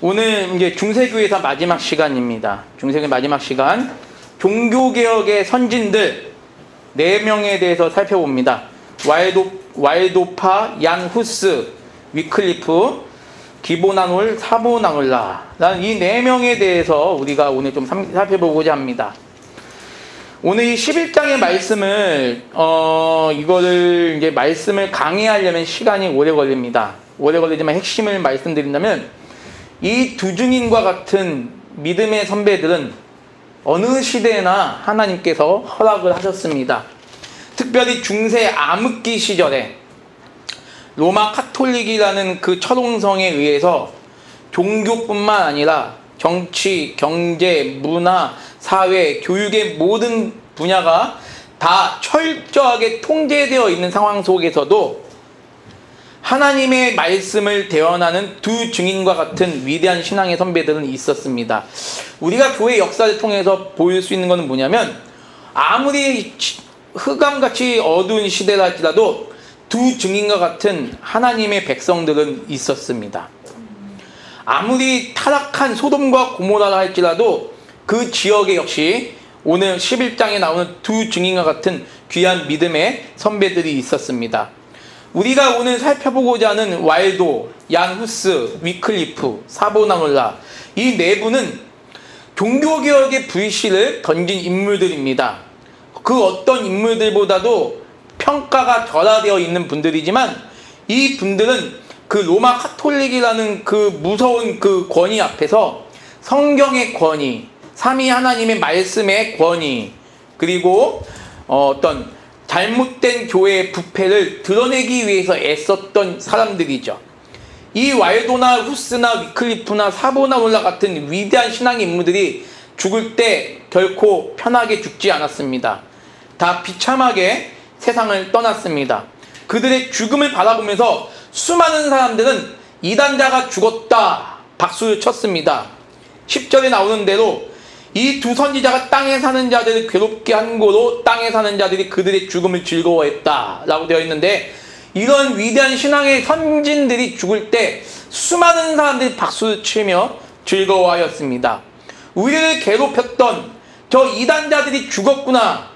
오늘 이제 중세교회사 마지막 시간입니다. 중세교회 마지막 시간. 종교개혁의 선진들 4명에 대해서 살펴봅니다. 와일도파, 얀 후스, 위클리프, 기보나놀, 사보나놀라. 라는 이 4명에 대해서 우리가 오늘 좀 살펴보고자 합니다. 오늘 이 11장의 말씀을, 이거를 이제 말씀을 강의하려면 시간이 오래 걸립니다. 오래 걸리지만 핵심을 말씀드린다면, 이 두 증인과 같은 믿음의 선배들은 어느 시대나 하나님께서 허락을 하셨습니다. 특별히 중세 암흑기 시절에 로마 카톨릭이라는 그 철옹성에 의해서 종교뿐만 아니라 정치, 경제, 문화, 사회, 교육의 모든 분야가 다 철저하게 통제되어 있는 상황 속에서도 하나님의 말씀을 대언하는 두 증인과 같은 위대한 신앙의 선배들은 있었습니다. 우리가 교회 역사를 통해서 보일 수 있는 것은 뭐냐면, 아무리 흑암같이 어두운 시대라 할지라도 두 증인과 같은 하나님의 백성들은 있었습니다. 아무리 타락한 소돔과 고모라라 할지라도 그 지역에 역시 오늘 11장에 나오는 두 증인과 같은 귀한 믿음의 선배들이 있었습니다. 우리가 오늘 살펴보고자 하는 와일도, 얀 후스, 위클리프, 사보나놀라, 이 4분은 종교개혁의 불씨를 던진 인물들입니다. 그 어떤 인물들보다도 평가가 절하되어 있는 분들이지만, 이 분들은 그 로마 카톨릭이라는 그 무서운 그 권위 앞에서 성경의 권위, 삼위 하나님의 말씀의 권위, 그리고 어떤 잘못된 교회의 부패를 드러내기 위해서 애썼던 사람들이죠. 이 와일도나 후스나 위클리프나 사보나놀라 같은 위대한 신앙의 인물들이 죽을 때 결코 편하게 죽지 않았습니다. 다 비참하게 세상을 떠났습니다. 그들의 죽음을 바라보면서 수많은 사람들은 이단자가 죽었다 박수를 쳤습니다. 10절에 나오는 대로 이 두 선지자가 땅에 사는 자들을 괴롭게 한 고로 땅에 사는 자들이 그들의 죽음을 즐거워했다 라고 되어 있는데, 이런 위대한 신앙의 선진들이 죽을 때 수많은 사람들이 박수를 치며 즐거워하였습니다. 우리를 괴롭혔던 저 이단자들이 죽었구나.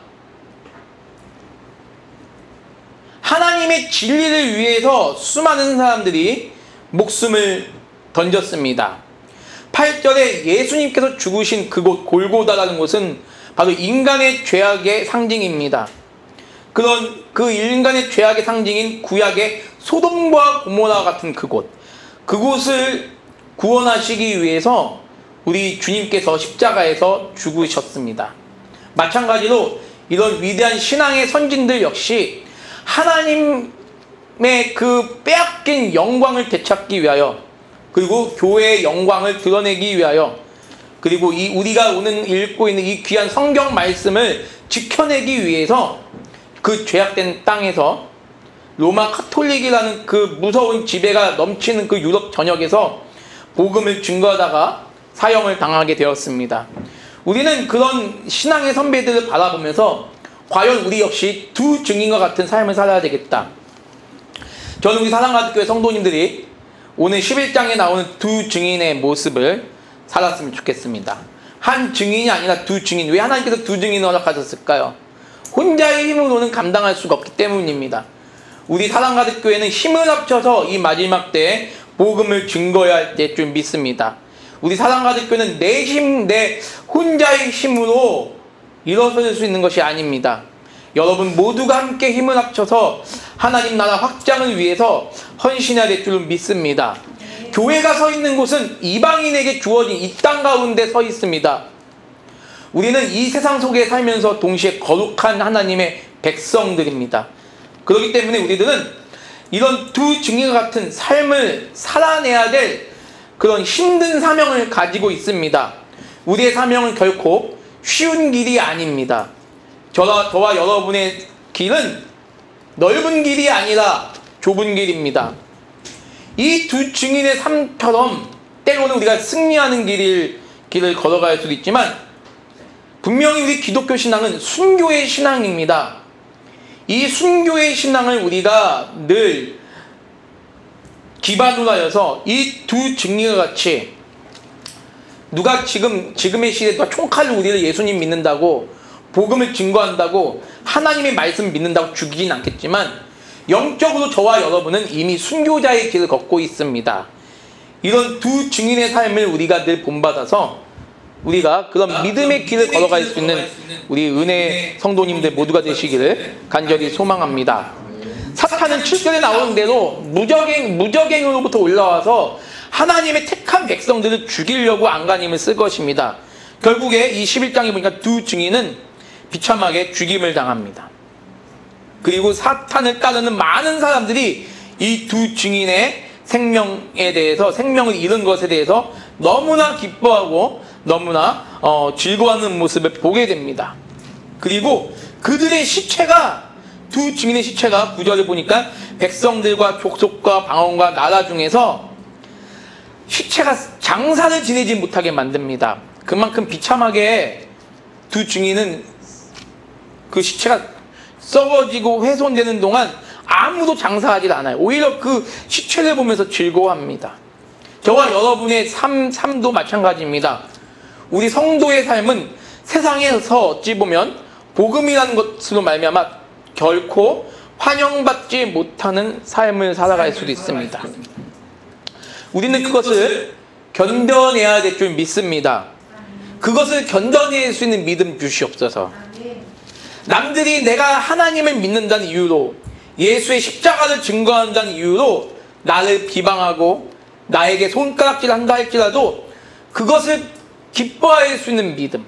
하나님의 진리를 위해서 수많은 사람들이 목숨을 던졌습니다. 8절에 예수님께서 죽으신 그곳 골고다라는 곳은 바로 인간의 죄악의 상징입니다. 그런 그 인간의 죄악의 상징인 구약의 소돔과 고모라 같은 그곳을 구원하시기 위해서 우리 주님께서 십자가에서 죽으셨습니다. 마찬가지로 이런 위대한 신앙의 선진들 역시 하나님의 그 빼앗긴 영광을 되찾기 위하여, 그리고 교회의 영광을 드러내기 위하여, 그리고 우리가 오늘 읽고 있는 이 귀한 성경 말씀을 지켜내기 위해서 그 죄악된 땅에서 로마 카톨릭이라는 그 무서운 지배가 넘치는 그 유럽 전역에서 복음을 증거하다가 사형을 당하게 되었습니다. 우리는 그런 신앙의 선배들을 바라보면서 과연 우리 역시 두 증인과 같은 삶을 살아야 되겠다. 저는 우리 사랑가족교회 성도님들이 오늘 11장에 나오는 두 증인의 모습을 살았으면 좋겠습니다. 한 증인이 아니라 두 증인. 왜 하나님께서 두 증인을 허락하셨을까요? 혼자의 힘으로는 감당할 수가 없기 때문입니다. 우리 사랑가족교회는 힘을 합쳐서 이 마지막 때에 복음을 증거해야 할 때 좀 믿습니다. 우리 사랑가족교회는 내 혼자의 힘으로 일어설 수 있는 것이 아닙니다. 여러분 모두가 함께 힘을 합쳐서 하나님 나라 확장을 위해서 헌신해야 될 줄 믿습니다. 교회가 서 있는 곳은 이방인에게 주어진 이 땅 가운데 서 있습니다. 우리는 이 세상 속에 살면서 동시에 거룩한 하나님의 백성들입니다. 그렇기 때문에 우리들은 이런 두 증인과 같은 삶을 살아내야 될 그런 힘든 사명을 가지고 있습니다. 우리의 사명은 결코 쉬운 길이 아닙니다. 저와 여러분의 길은 넓은 길이 아니라 좁은 길입니다. 이 두 증인의 삶처럼 때로는 우리가 승리하는 길을 걸어갈 수도 있지만, 분명히 우리 기독교 신앙은 순교의 신앙입니다. 이 순교의 신앙을 우리가 늘 기반으로 하여서 이 두 증인과 같이 누가 지금의 시대에 누가 총칼로 우리를 예수님 믿는다고 복음을 증거한다고 하나님의 말씀 믿는다고 죽이진 않겠지만 영적으로 저와 여러분은 이미 순교자의 길을 걷고 있습니다. 이런 두 증인의 삶을 우리가 늘 본받아서 우리가 그런 믿음의 길을 걸어갈 수 있는 우리 은혜 성도님들 모두가 되시기를 간절히 소망합니다. 사탄은 7절에 나오는 대로 무적행으로부터 올라와서 하나님의 택한 백성들을 죽이려고 안간힘을 쓸 것입니다. 결국에 이 11장에 보니까 두 증인은 비참하게 죽임을 당합니다. 그리고 사탄을 따르는 많은 사람들이 이 두 증인의 생명에 대해서, 생명을 잃은 것에 대해서 너무나 기뻐하고 너무나 즐거워하는 모습을 보게 됩니다. 그리고 그들의 시체가, 두 증인의 시체가 9절을 보니까 백성들과 족속과 방언과 나라 중에서 시체가 장사를 지내지 못하게 만듭니다. 그만큼 비참하게 두 증인은 그 시체가 썩어지고 훼손되는 동안 아무도 장사하지 않아요. 오히려 그 시체를 보면서 즐거워합니다. 저와 여러분의 삶도 마찬가지입니다. 우리 성도의 삶은 세상에서 어찌 보면 복음이라는 것으로 말미암아 결코 환영받지 못하는 삶을 살아갈 수도 있습니다. 우리는 그것을 견뎌내야 될 줄 믿습니다. 그것을 견뎌낼 수 있는 믿음 주시옵소서. 남들이 내가 하나님을 믿는다는 이유로, 예수의 십자가를 증거한다는 이유로 나를 비방하고 나에게 손가락질 한다 할지라도 그것을 기뻐할 수 있는 믿음,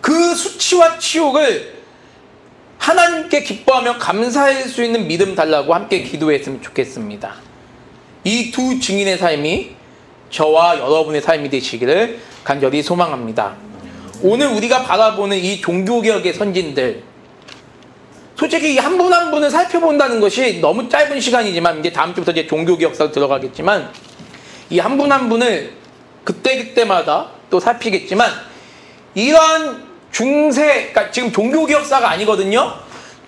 그 수치와 치욕을 하나님께 기뻐하며 감사할 수 있는 믿음 달라고 함께 기도했으면 좋겠습니다. 이 두 증인의 삶이 저와 여러분의 삶이 되시기를 간절히 소망합니다. 오늘 우리가 바라보는 이 종교개혁의 선진들, 솔직히 한 분 한 분을 살펴본다는 것이 너무 짧은 시간이지만, 이제 다음 주부터 이제 종교개혁사로 들어가겠지만, 이 한 분 한 분을 그때마다 또 살피겠지만, 이러한 그러니까 지금 종교개혁사가 아니거든요.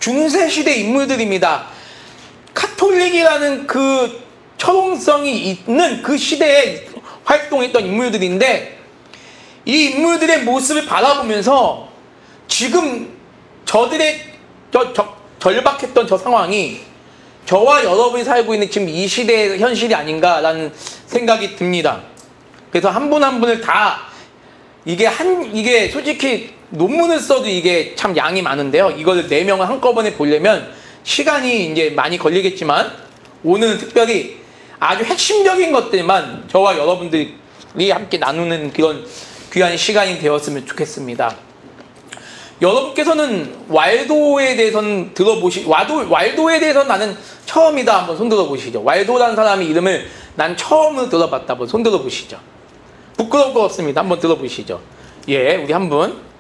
중세시대 인물들입니다. 카톨릭이라는 그 철옹성이 있는 그 시대에 활동했던 인물들인데, 이 인물들의 모습을 바라보면서 지금 저들의 절박했던 저 상황이 저와 여러분이 살고 있는 지금 이 시대의 현실이 아닌가라는 생각이 듭니다. 그래서 한 분 한 분을 다 이게 솔직히 논문을 써도 이게 참 양이 많은데요. 이걸 4명을 한꺼번에 보려면 시간이 이제 많이 걸리겠지만, 오늘은 특별히 아주 핵심적인 것들만 저와 여러분들이 함께 나누는 그런 귀한 시간이 되었으면 좋겠습니다. 여러분께서는 왈도에 대해서는 왈도에 대해서는 나는 처음이다 한번 손들어 보시죠. 왈도라는 사람의 이름을 난 처음으로 들어봤다 한번 손들어 보시죠. 부끄러울 거 없습니다. 한번 들어보시죠. 예, 우리 한 분.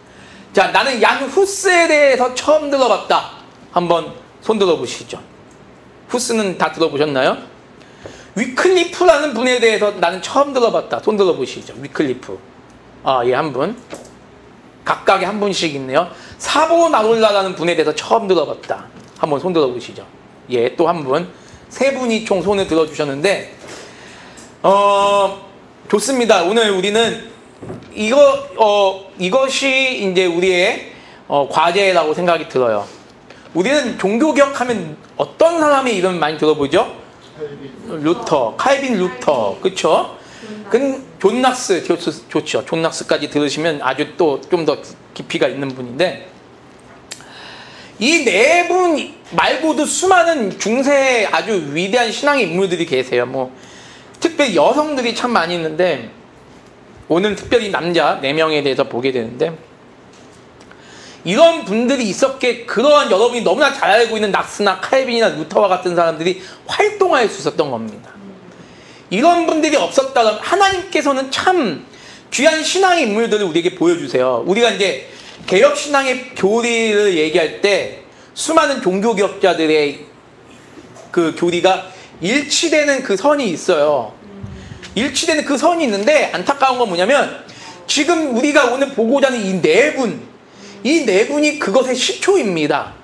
자, 나는 얀 후스에 대해서 처음 들어봤다. 한번 손들어 보시죠. 후스는 다 들어보셨나요? 위클리프라는 분에 대해서 나는 처음 들어봤다. 손들어 보시죠. 위클리프. 예, 한 분. 각각의 한 분씩 있네요. 사보나롤라라는 분에 대해서 처음 들어봤다. 한번 손들어 보시죠. 예, 또 한 분. 3분이 총 손을 들어주셨는데, 좋습니다. 오늘 우리는 이것이 이제 우리의 과제라고 생각이 들어요. 우리는 종교개혁하면 어떤 사람의 이름 많이 들어보죠? 루터, 칼빈 루터, 그쵸? 존 낙스 좋죠. 존 낙스까지 들으시면 아주 또 좀 더 깊이가 있는 분인데, 이 4분 말고도 수많은 중세의 아주 위대한 신앙의 인물들이 계세요. 뭐 특별히 여성들이 참 많이 있는데, 오늘 특별히 남자 4명에 대해서 보게 되는데, 이런 분들이 있었기에 그러한 여러분이 너무나 잘 알고 있는 낙스나 칼빈이나 루터와 같은 사람들이 활동할 수 있었던 겁니다. 이런 분들이 없었다면 하나님께서는 참 귀한 신앙의 인물들을 우리에게 보여주세요. 우리가 이제 개혁신앙의 교리를 얘기할 때 수많은 종교개혁자들의 그 교리가 일치되는 그 선이 있어요. 일치되는 그 선이 있는데, 안타까운 건 뭐냐면 지금 우리가 오늘 보고자 하는 이 4분이 그것의 시초입니다.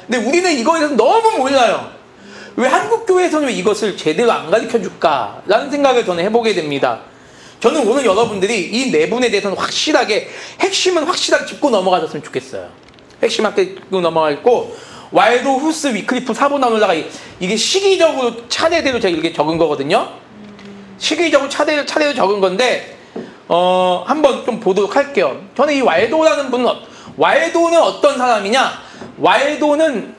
근데 우리는 이거에 대해서 너무 몰라요. 왜 한국교회에서는 왜 이것을 제대로 안 가르쳐 줄까? 라는 생각을 저는 해보게 됩니다. 저는 오늘 여러분들이 이 네 분에 대해서는 확실하게 핵심은 확실하게 짚고 넘어가셨으면 좋겠어요. 핵심하게 짚고 넘어가고 와일도, 후스, 위클리프, 사보나놀라가 이게 시기적으로 차례대로 제가 이렇게 적은 거거든요. 시기적으로 차례대로 적은 건데 한번 좀 보도록 할게요. 저는 이 와일도라는 분은 와일도는 어떤 사람이냐? 와일도는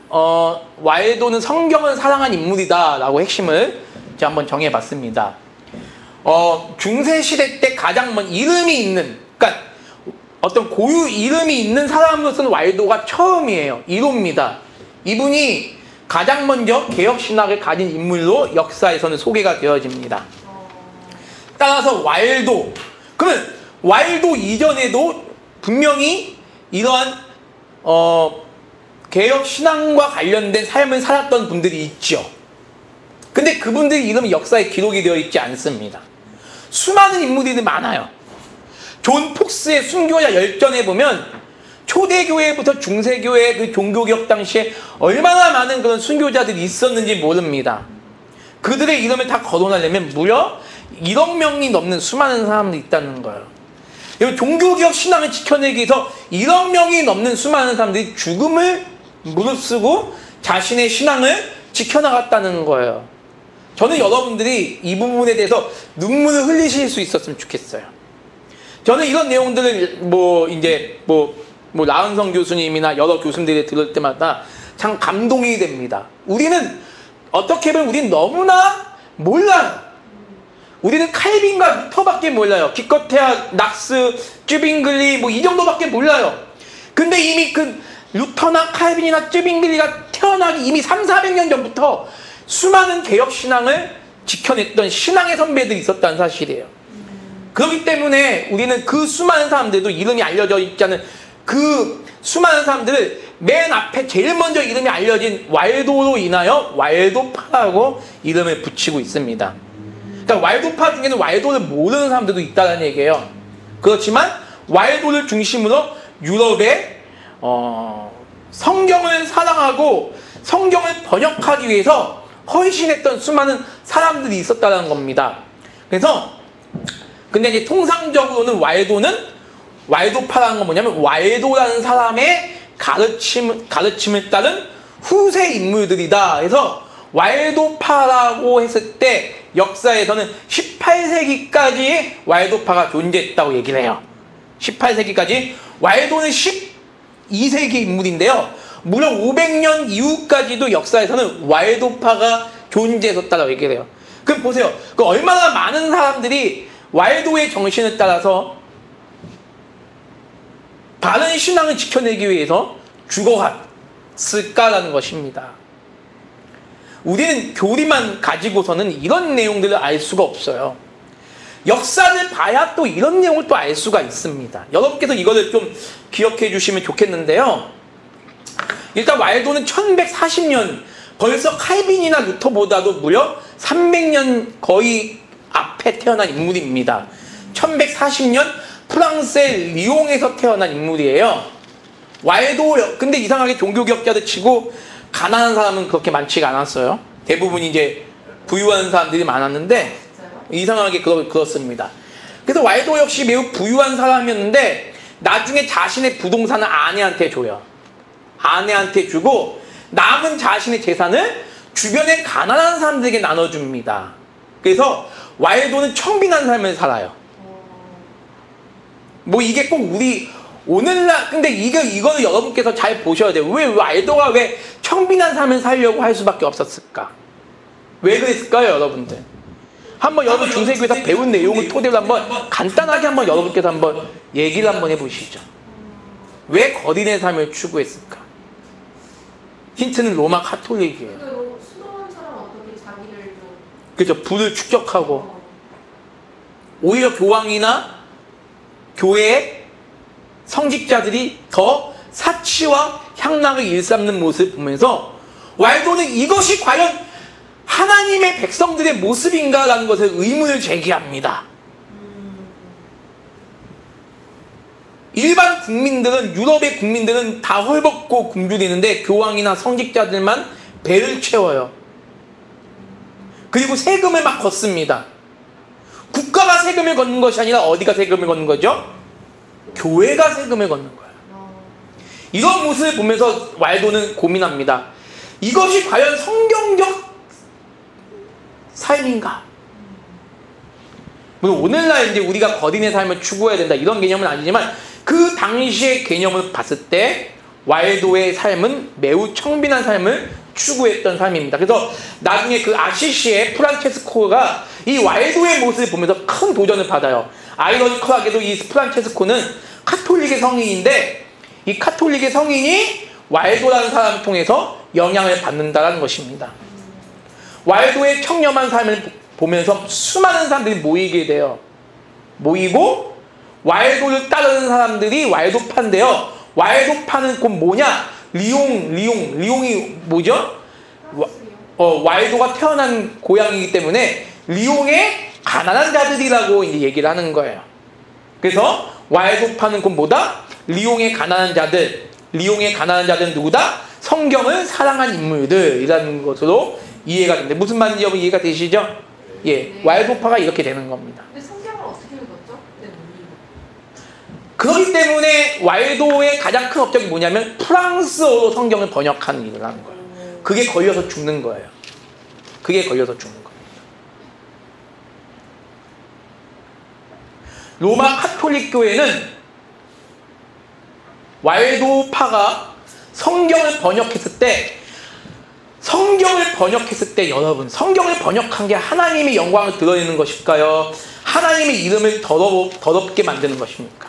성경을 사랑한 인물이다라고 핵심을 제가 한번 정해봤습니다. 중세 시대 때 가장 이름이 있는, 그러니까 어떤 고유 이름이 있는 사람으로서는 와일도가 처음이에요. 1호입니다. 이분이 가장 먼저 개혁 신학을 가진 인물로 역사에서는 소개가 되어집니다. 따라서 와일도, 그러면 와일도 이전에도 분명히 이러한 개혁 신앙과 관련된 삶을 살았던 분들이 있죠. 근데 그분들의 이름이 역사에 기록이 되어 있지 않습니다. 수많은 인물들이 많아요. 존 폭스의 순교자 열전에 보면 초대교회부터 중세교회 그 종교개혁 당시에 얼마나 많은 그런 순교자들이 있었는지 모릅니다. 그들의 이름을 다 거론하려면 무려 1억 명이 넘는 수많은 사람들이 있다는 거예요. 종교개혁 신앙을 지켜내기 위해서 1억 명이 넘는 수많은 사람들이 죽음을 무릅쓰고 자신의 신앙을 지켜나갔다는 거예요. 저는 여러분들이 이 부분에 대해서 눈물을 흘리실 수 있었으면 좋겠어요. 저는 이런 내용들을 라은성 교수님이나 여러 교수님들이 들을 때마다 참 감동이 됩니다. 어떻게 보면 우리는 너무나 몰라요. 우리는 칼빈과 루터밖에 몰라요. 기껏해야 낙스, 쯔빙글리 이 정도밖에 몰라요. 근데 이미 그 루터나 칼빈이나 쯔빙글리가 태어나기 이미 300~400년 전부터 수많은 개혁신앙을 지켜냈던 신앙의 선배들이 있었다는 사실이에요. 그렇기 때문에 우리는 그 수많은 사람들도 이름이 알려져 있지 않은 그 수많은 사람들을 맨 앞에 제일 먼저 이름이 알려진 와일도로 인하여 와일도파라고 이름을 붙이고 있습니다. 그러니까 와일도파 중에는 와일도를 모르는 사람들도 있다는 얘기예요. 그렇지만 와일도를 중심으로 유럽에 성경을 사랑하고 성경을 번역하기 위해서 헌신했던 수많은 사람들이 있었다는 겁니다. 근데 이제 통상적으로는 와일도파라는 건 뭐냐면 와일도라는 사람의 가르침을 따른 후세 인물들이다. 그래서 와일도파라고 했을 때 역사에서는 18세기까지 와일도파가 존재했다고 얘기를 해요. 18세기까지. 와일도는 12세기 인물인데요. 무려 500년 이후까지도 역사에서는 와일도파가 존재했었다고 얘기를 해요. 그럼 보세요. 얼마나 많은 사람들이 와일도의 정신을 따라서 바른 신앙을 지켜내기 위해서 죽어갔을까라는 것입니다. 우리는 교리만 가지고서는 이런 내용들을 알 수가 없어요. 역사를 봐야 또 이런 내용을 또 알 수가 있습니다. 여러분께서 이거를 좀 기억해 주시면 좋겠는데요. 일단 와일도는 1140년, 벌써 칼빈이나 루터보다도 무려 300년 거의 앞에 태어난 인물입니다. 1140년 프랑스의 리옹에서 태어난 인물이에요. 와일도, 근데 이상하게 종교개혁자들 치고 가난한 사람은 그렇게 많지가 않았어요. 대부분 이제 부유한 사람들이 많았는데 이상하게 그렇습니다. 그래서 와일도 역시 매우 부유한 사람이었는데 나중에 자신의 부동산을 아내한테 줘요. 아내한테 주고 남은 자신의 재산을 주변의 가난한 사람들에게 나눠줍니다. 그래서 와일도는 청빈한 삶을 살아요. 이게 꼭 우리 오늘날, 근데 이거는 여러분께서 잘 보셔야 돼요. 왜 와일도가 왜 청빈한 삶을 살려고 할 수밖에 없었을까? 왜 그랬을까요, 여러분들? 한번 여러분 중세교에서 배운 내용을 토대로 한번 간단하게 한번 여러분께서 한번 얘기를 한번 해보시죠. 왜 거린의 삶을 추구했을까? 힌트는 로마 카톨릭이에요. 수도원 사람 어떻게 자기를 좀 그렇죠. 부를 축적하고 오히려 교황이나 교회의 성직자들이 더 사치와 향락을 일삼는 모습을 보면서 와일도는 이것이 과연 하나님의 백성들의 모습인가라는 것에 의문을 제기합니다. 일반 국민들은, 유럽의 국민들은 다 헐벗고 굶주리는데 교황이나 성직자들만 배를 채워요. 그리고 세금을 막 걷습니다. 국가가 세금을 걷는 것이 아니라 어디가 세금을 걷는 거죠? 교회가 세금을 걷는 거예요. 이런 모습을 보면서 왈도는 고민합니다. 이것이 과연 성경적 삶인가? 물론 오늘날 이제 우리가 거린의 삶을 추구해야 된다 이런 개념은 아니지만 그 당시의 개념을 봤을 때 왈도의 삶은 매우 청빈한 삶을 추구했던 삶입니다. 그래서 나중에 그 아시시의 프란체스코가 이 왈도의 모습을 보면서 큰 도전을 받아요. 아이러니컬하게도 이 프란체스코는 카톨릭의 성인인데 이 카톨릭의 성인이 왈도라는 사람을 통해서 영향을 받는다는 것입니다. 왈도의 청렴한 삶을 보면서 수많은 사람들이 모이게 돼요. 모이고 왈도를 따르는 사람들이 왈도파인데요. 왈도파는 곧 뭐냐? 리옹이 뭐죠? 왈도가 태어난 고향이기 때문에 리옹의 가난한 자들이라고 이제 얘기를 하는 거예요. 그래서 왈도파는 곧 뭐다? 리옹의 가난한 자들. 리옹의 가난한 자들은 누구다? 성경을 사랑한 인물들이라는 것으로 이해가 됩니다. 무슨 말인지 여러분 이해가 되시죠? 예, 네. 왈도파가 이렇게 되는 겁니다. 근데 성경을 어떻게 읽었죠? 네, 그렇기 때문에 왈도의 가장 큰 업적이 뭐냐면 프랑스어로 성경을 번역하는 일을 하는 거예요. 그게 걸려서 죽는 거예요. 그게 걸려서 죽는 거예요. 로마 카톨릭 교회는 왈도파가 성경을 번역했을 때 여러분 성경을 번역한 게 하나님의 영광을 드러내는 것일까요? 하나님의 이름을 더럽게 만드는 것입니까?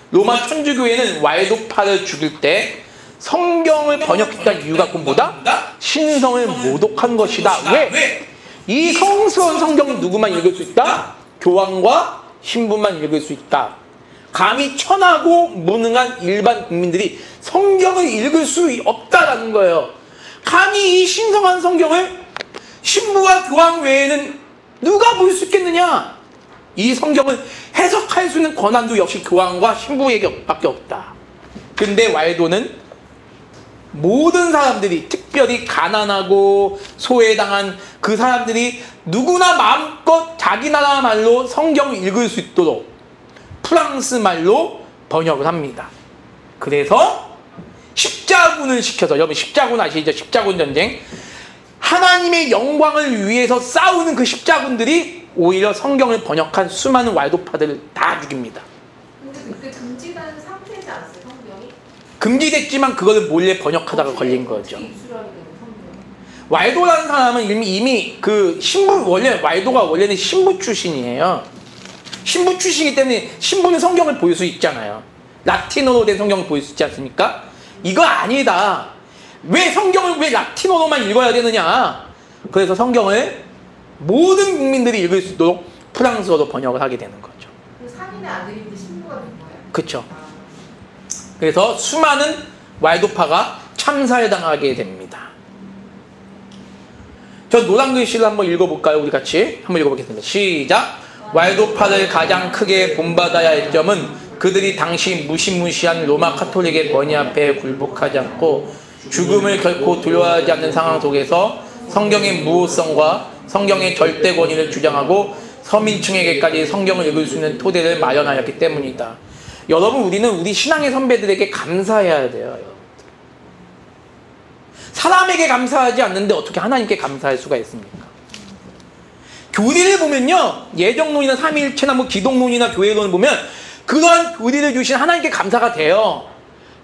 로마 천주교회는 왈도파를 죽일 때 성경을 번역했다는 이유가 곧 뭐다? 신성을 모독한 것이다. 왜? 이 성스러운 성경은 누구만 읽을 수 있다? 교황과 신부만 읽을 수 있다. 감히 천하고 무능한 일반 국민들이 성경을 읽을 수 없다라는 거예요. 감히 이 신성한 성경을 신부와 교황 외에는 누가 볼 수 있겠느냐? 이 성경을 해석할 수 있는 권한도 역시 교황과 신부에게밖에 없다. 근데 왈도는 모든 사람들이 특별히 가난하고 소외당한 그 사람들이 누구나 마음껏 자기 나라 말로 성경을 읽을 수 있도록 프랑스 말로 번역을 합니다. 그래서 십자군을 시켜서, 여러분 십자군 아시죠? 십자군 전쟁. 하나님의 영광을 위해서 싸우는 그 십자군들이 오히려 성경을 번역한 수많은 왈도파들을 다 죽입니다. 근데 그때 금지된 상태지 않았어요, 성경이? 금지됐지만 그거를 몰래 번역하다가 걸린 거죠. 어떻게 입수하게 되는 성경이? 왈도라는 사람은 이미 그 신부, 왈도가 원래는 신부 출신이에요. 신부 출신이기 때문에 신부는 성경을 볼 수 있잖아요. 라틴어로 된 성경을 볼 수 있지 않습니까? 이거 아니다. 왜 성경을 왜 라틴어로만 읽어야 되느냐? 그래서 성경을 모든 국민들이 읽을 수 있도록 프랑스어로 번역을 하게 되는 거죠. 그 상인의 아들인데 신부가 된 거예요? 그렇죠. 그래서 수많은 왈도파가 참사에 당하게 됩니다. 저 노란 글씨를 한번 읽어볼까요? 우리 같이 한번 읽어보겠습니다. 시작. 왈도파를 가장 크게 본받아야 할 점은 그들이 당시 무시무시한 로마 카톨릭의 권위 앞에 굴복하지 않고 죽음을 결코 두려워하지 않는 상황 속에서 성경의 무호성과 성경의 절대 권위를 주장하고 서민층에게까지 성경을 읽을 수 있는 토대를 마련하였기 때문이다. 여러분, 우리는 우리 신앙의 선배들에게 감사해야 돼요. 사람에게 감사하지 않는데 어떻게 하나님께 감사할 수가 있습니까? 교리를 보면요, 예정론이나 삼위일체나 뭐 기독론이나 교회론을 보면 그러한 교리를 주신 하나님께 감사가 돼요.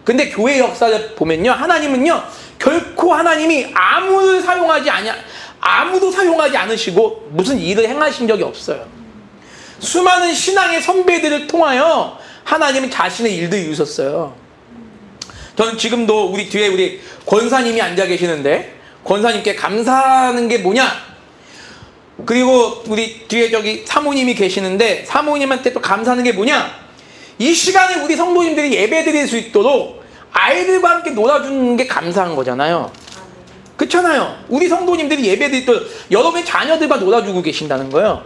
근데 교회 역사를 보면요, 하나님은요 결코 하나님이 아무도 사용하지 않으시고 무슨 일을 행하신 적이 없어요. 수많은 신앙의 선배들을 통하여 하나님은 자신의 일들을 이루셨어요. 저는 지금도 우리 뒤에 우리 권사님이 앉아 계시는데 권사님께 감사하는 게 뭐냐? 그리고 우리 뒤에 저기 사모님이 계시는데 사모님한테 또 감사하는 게 뭐냐? 이 시간에 우리 성도님들이 예배 드릴 수 있도록 아이들과 함께 놀아주는 게 감사한 거잖아요. 그렇잖아요. 우리 성도님들이 예배 드릴 때 여러분의 자녀들과 놀아주고 계신다는 거예요.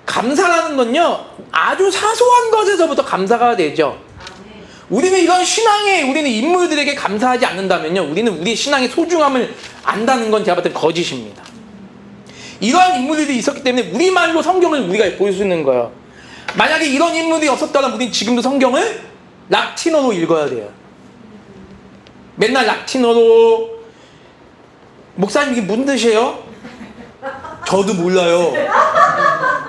감사라는 건요, 아주 사소한 것에서부터 감사가 되죠. 우리는 이런 우리는 인물들에게 감사하지 않는다면요, 우리는 우리의 신앙의 소중함을 안다는 건 제가 봤을 때 거짓입니다. 이러한 인물들이 있었기 때문에 우리말로 성경을 우리가 볼 수 있는 거예요. 만약에 이런 인물이 없었다면 우리는 지금도 성경을 라틴어로 읽어야 돼요. 맨날 라틴어로. 목사님 이게 무슨 뜻이에요? 저도 몰라요.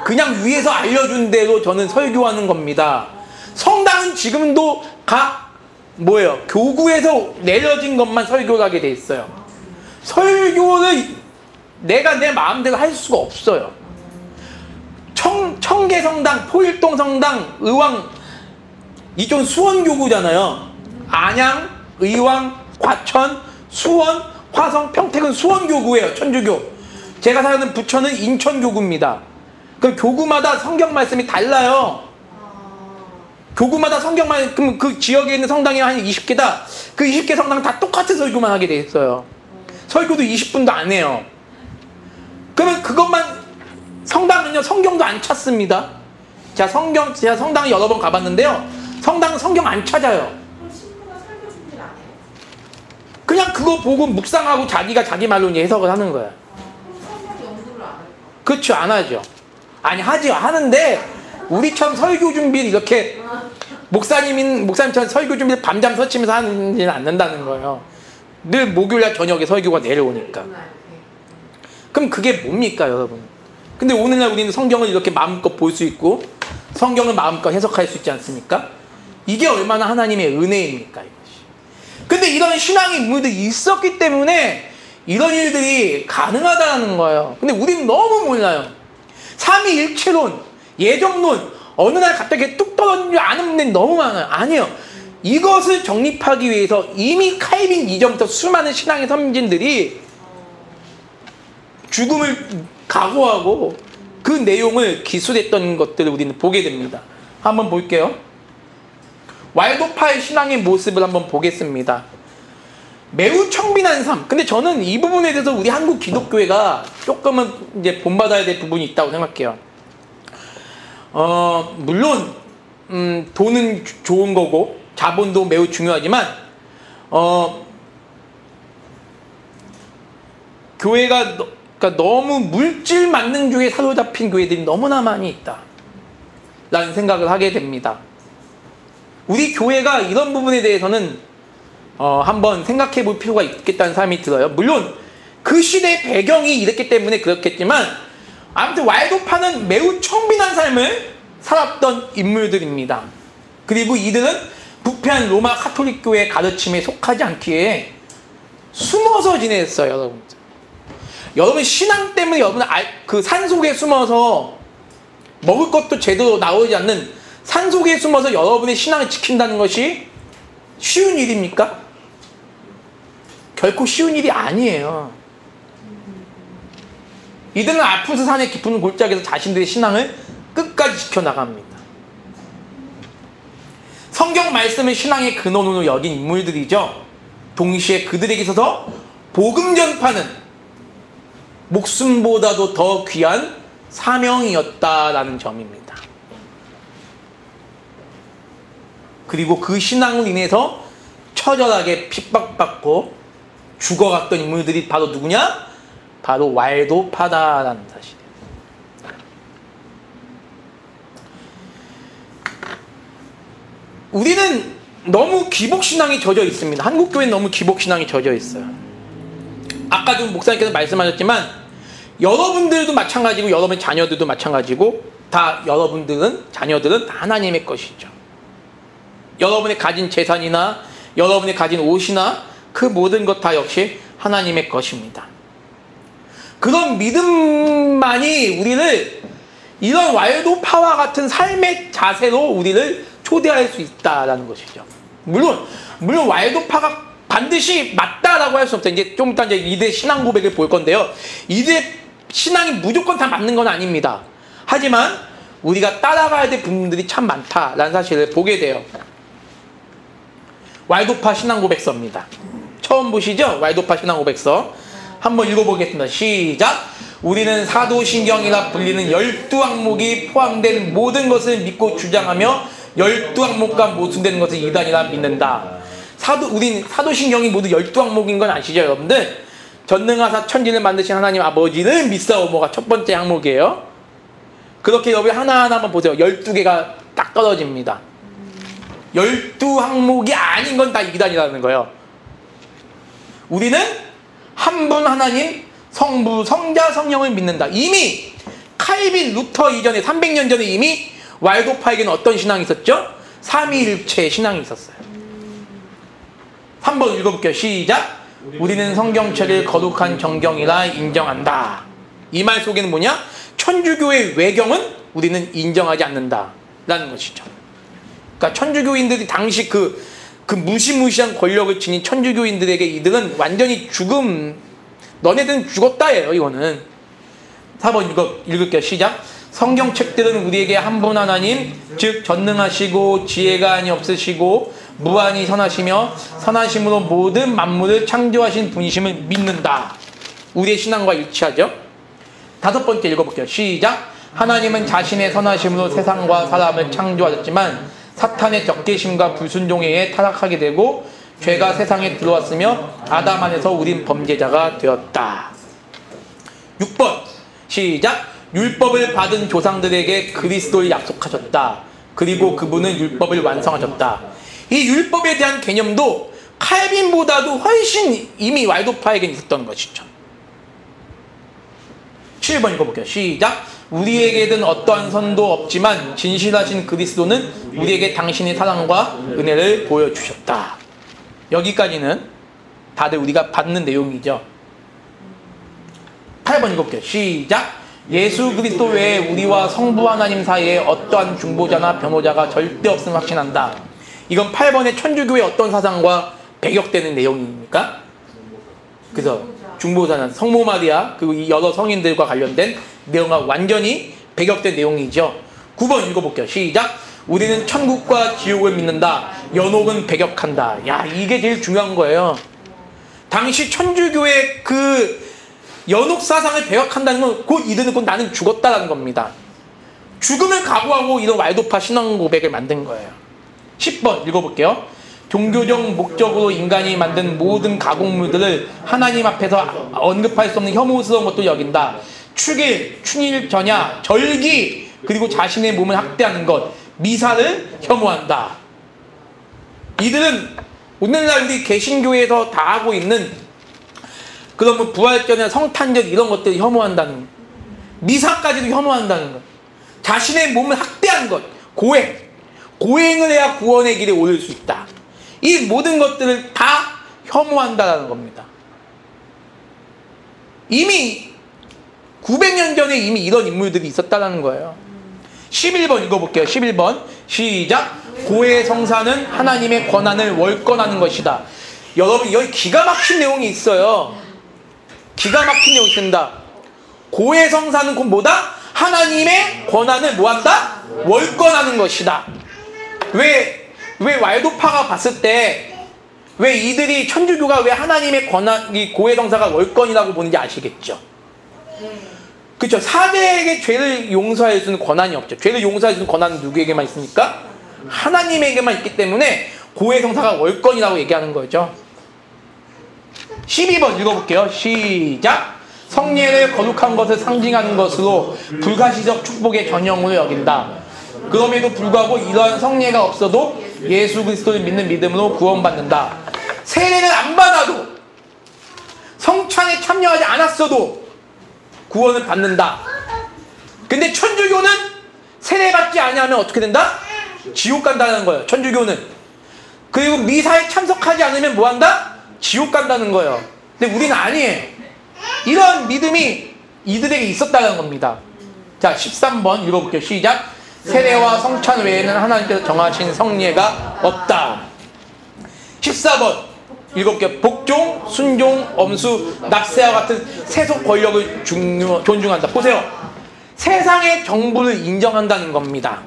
그냥 위에서 알려준 대로 저는 설교하는 겁니다. 성당은 지금도 각 뭐예요? 교구에서 내려진 것만 설교를 하게 돼 있어요. 설교를 내가 내 마음대로 할 수가 없어요. 청계성당, 포일동성당, 의왕, 이쪽 수원교구잖아요. 안양, 의왕, 과천, 수원, 화성, 평택은 수원교구예요. 천주교. 제가 사는 부천은 인천교구입니다. 그럼 교구마다 성경 말씀이 달라요. 교구마다 성경 말씀, 그럼 그 지역에 있는 성당이 한 20개다. 그 20개 성당 다 똑같은 설교만 하게 돼 있어요. 설교도 20분도 안 해요. 그러면 그것만, 성당은요, 성경도 안 찾습니다. 제가 성당을 여러 번 가봤는데요. 성당은 성경 안 찾아요. 그럼 신부가 설교 준비를 안 해요? 그냥 그거 보고 묵상하고 자기가 자기 말로 이제 해석을 하는 거예요. 그럼 성경 연구를 안 할까? 그렇죠. 안 하죠. 아니, 하는데, 우리처럼 설교 준비를 이렇게, 목사님처럼 설교 준비를 밤잠 설치면서 하지는 않는다는 거예요. 늘 목요일날 저녁에 설교가 내려오니까. 그럼 그게 뭡니까, 여러분? 근데 오늘날 우리는 성경을 이렇게 마음껏 볼 수 있고, 성경을 마음껏 해석할 수 있지 않습니까? 이게 얼마나 하나님의 은혜입니까, 이것이. 근데 이런 신앙의 인물들이 있었기 때문에 이런 일들이 가능하다는 거예요. 근데 우리는 너무 몰라요. 삼위일체론, 예정론, 어느 날 갑자기 뚝 떨어진 줄 아는 분들이 너무 많아요. 아니요. 이것을 정립하기 위해서 이미 칼빈 이전부터 수많은 신앙의 선진들이 죽음을 각오하고 그 내용을 기술했던 것들을 우리는 보게 됩니다. 한번 볼게요. 왈도파의 신앙의 모습을 한번 보겠습니다. 매우 청빈한 삶. 근데 저는 이 부분에 대해서 우리 한국 기독교회가 조금은 이제 본받아야 될 부분이 있다고 생각해요. 물론 돈은 좋은 거고 자본도 매우 중요하지만 교회가 그러니까 너무 물질 만능주의에 사로잡힌 교회들이 너무나 많이 있다 라는 생각을 하게 됩니다. 우리 교회가 이런 부분에 대해서는 한번 생각해 볼 필요가 있겠다는 사람이 들어요. 물론 그 시대의 배경이 이랬기 때문에 그렇겠지만 아무튼 왈도파는 매우 청빈한 삶을 살았던 인물들입니다. 그리고 이들은 부패한 로마 가톨릭 교회의 가르침에 속하지 않기에 숨어서 지냈어요. 여러분 신앙 때문에 여러분 그 산속에 숨어서 먹을 것도 제대로 나오지 않는 산속에 숨어서 여러분의 신앙을 지킨다는 것이 쉬운 일입니까? 결코 쉬운 일이 아니에요. 이들은 아프스 산의 깊은 골짜기에서 자신들의 신앙을 끝까지 지켜나갑니다. 성경 말씀을 신앙의 근원으로 여긴 인물들이죠. 동시에 그들에게 있어서 복음 전파는 목숨보다도 더 귀한 사명이었다라는 점입니다. 그리고 그 신앙으로 인해서 처절하게 핍박받고 죽어갔던 인물들이 바로 누구냐? 바로 왈도파다라는 사실이에요. 우리는 너무 기복신앙이 젖어 있습니다. 한국교회는 너무 기복신앙이 젖어 있어요. 아까 좀 목사님께서 말씀하셨지만 여러분들도 마찬가지고 여러분의 자녀들도 마찬가지고 다 자녀들은 하나님의 것이죠. 여러분이 가진 재산이나 여러분이 가진 옷이나 그 모든 것 다 역시 하나님의 것입니다. 그런 믿음만이 우리를 이런 왈도파와 같은 삶의 자세로 우리를 초대할 수 있다라는 것이죠. 물론 왈도파가 반드시 맞다라고 할 수 없어요. 이제 좀 이따 이들의 신앙 고백을 볼 건데요. 이들의 신앙이 무조건 다 맞는 건 아닙니다. 하지만 우리가 따라가야 될 부분들이 참 많다라는 사실을 보게 돼요. 왈도파 신앙 고백서입니다. 처음 보시죠? 왈도파 신앙 고백서. 한번 읽어보겠습니다. 시작! 우리는 사도신경이라 불리는 12항목이 포함된 모든 것을 믿고 주장하며 12항목과 모순되는 것을 이단이라 믿는다. 우린 사도신경이 모두 12항목인 건 아시죠, 여러분들? 전능하사 천지를 만드신 하나님 아버지를 믿사오모가 첫 번째 항목이에요. 그렇게 여기 하나하나 한번 보세요. 12개가 딱 떨어집니다. 12항목이 아닌 건 다 이단이라는 거예요. 우리는 한 분 하나님 성부 성자 성령을 믿는다. 이미 칼빈 루터 이전에 300년 전에 이미 왈도파에게는 어떤 신앙이 있었죠? 삼위일체 신앙이 있었어요. 3번 읽어볼게요. 시작. 우리는 성경책을 거룩한 정경이라 인정한다. 이 말 속에는 뭐냐? 천주교의 외경은 우리는 인정하지 않는다 라는 것이죠. 그러니까 천주교인들이 당시 그 무시무시한 권력을 지닌 천주교인들에게 이들은 완전히 죽음, 너네들은 죽었다예요. 이거는 4번 읽을게요. 시작. 성경책들은 우리에게 한 분 하나님 즉 전능하시고 지혜가 아니 없으시고 무한히 선하시며 선하심으로 모든 만물을 창조하신 분이심을 믿는다. 우리의 신앙과 일치하죠. 5번째 읽어볼게요. 시작. 하나님은 자신의 선하심으로 세상과 사람을 창조하셨지만 사탄의 적개심과 불순종에 의해 타락하게 되고 죄가 세상에 들어왔으며 아담 안에서 우린 범죄자가 되었다. 6번 시작. 율법을 받은 조상들에게 그리스도를 약속하셨다. 그리고 그분은 율법을 완성하셨다. 이 율법에 대한 개념도 칼빈보다도 훨씬 이미 왈도파에겐 있었던 것이죠. 7번 읽어볼게요. 시작. 우리에게는 어떠한 선도 없지만 진실하신 그리스도는 우리에게 당신의 사랑과 은혜를 보여주셨다. 여기까지는 다들 우리가 받는 내용이죠. 8번 읽어볼게요. 시작. 예수 그리스도 외에 우리와 성부 하나님 사이에 어떠한 중보자나 변호자가 절대 없음을 확신한다. 이건 8번의 천주교의 어떤 사상과 배격되는 내용입니까? 그래서 중보자는 성모 마리아 그리고 여러 성인들과 관련된 내용과 완전히 배격된 내용이죠. 9번 읽어볼게요. 시작. 우리는 천국과 지옥을 믿는다. 연옥은 배격한다. 야, 이게 제일 중요한 거예요. 당시 천주교의 그 연옥 사상을 배격한다는 건 곧 이들은 곧 나는 죽었다라는 겁니다. 죽음을 각오하고 이런 왈도파 신앙 고백을 만든 거예요. 10번 읽어볼게요. 종교적 목적으로 인간이 만든 모든 가공물들을 하나님 앞에서 언급할 수 없는 혐오스러운 것도 여긴다. 축일, 춘일, 전야, 절기, 그리고 자신의 몸을 학대하는 것, 미사를 혐오한다. 이들은 오늘날 우리 개신교에서 다 하고 있는 그런 뭐 부활절이나 성탄절 이런 것들을 혐오한다는 것, 미사까지도 혐오한다는 것, 자신의 몸을 학대하는 것, 고행을 해야 구원의 길에 오를 수 있다. 이 모든 것들을 다 혐오한다는 겁니다. 이미 900년 전에 이미 이런 인물들이 있었다는 거예요. 11번 읽어볼게요. 11번 시작. 고해 성사는 하나님의 권한을 월권하는 것이다. 여러분 여기 기가 막힌 내용이 있어요. 기가 막힌 내용이 있습니다. 고해 성사는 곧 뭐다? 하나님의 권한을 뭐한다? 월권하는 것이다. 왜 왈도파가 봤을 때 왜 이들이 천주교가 왜 하나님의 권한, 이 고해 성사가 월권이라고 보는지 아시겠죠? 그렇죠. 사대에게 죄를 용서할 수 있는 권한이 없죠. 죄를 용서할 수 있는 권한은 누구에게만 있습니까? 하나님에게만 있기 때문에 고해 성사가 월권이라고 얘기하는 거죠. 12번 읽어볼게요. 시작. 성례를 거룩한 것을 상징하는 것으로 불가시적 축복의 전형으로 여긴다. 그럼에도 불구하고 이러한 성례가 없어도 예수 그리스도를 믿는 믿음으로 구원받는다. 세례를 안 받아도 성찬에 참여하지 않았어도 구원을 받는다. 근데 천주교는 세례받지 않으면 어떻게 된다? 지옥 간다는 거예요. 천주교는. 그리고 미사에 참석하지 않으면 뭐한다? 지옥 간다는 거예요. 근데 우리는 아니에요. 이런 믿음이 이들에게 있었다는 겁니다. 자, 13번 읽어볼게요. 시작. 세례와 성찬 외에는 하나님께서 정하신 성례가 없다. 14번 읽어볼게요. 복종, 순종, 엄수, 납세와 같은 세속 권력을 존중한다. 보세요. 세상의 정부를 인정한다는 겁니다.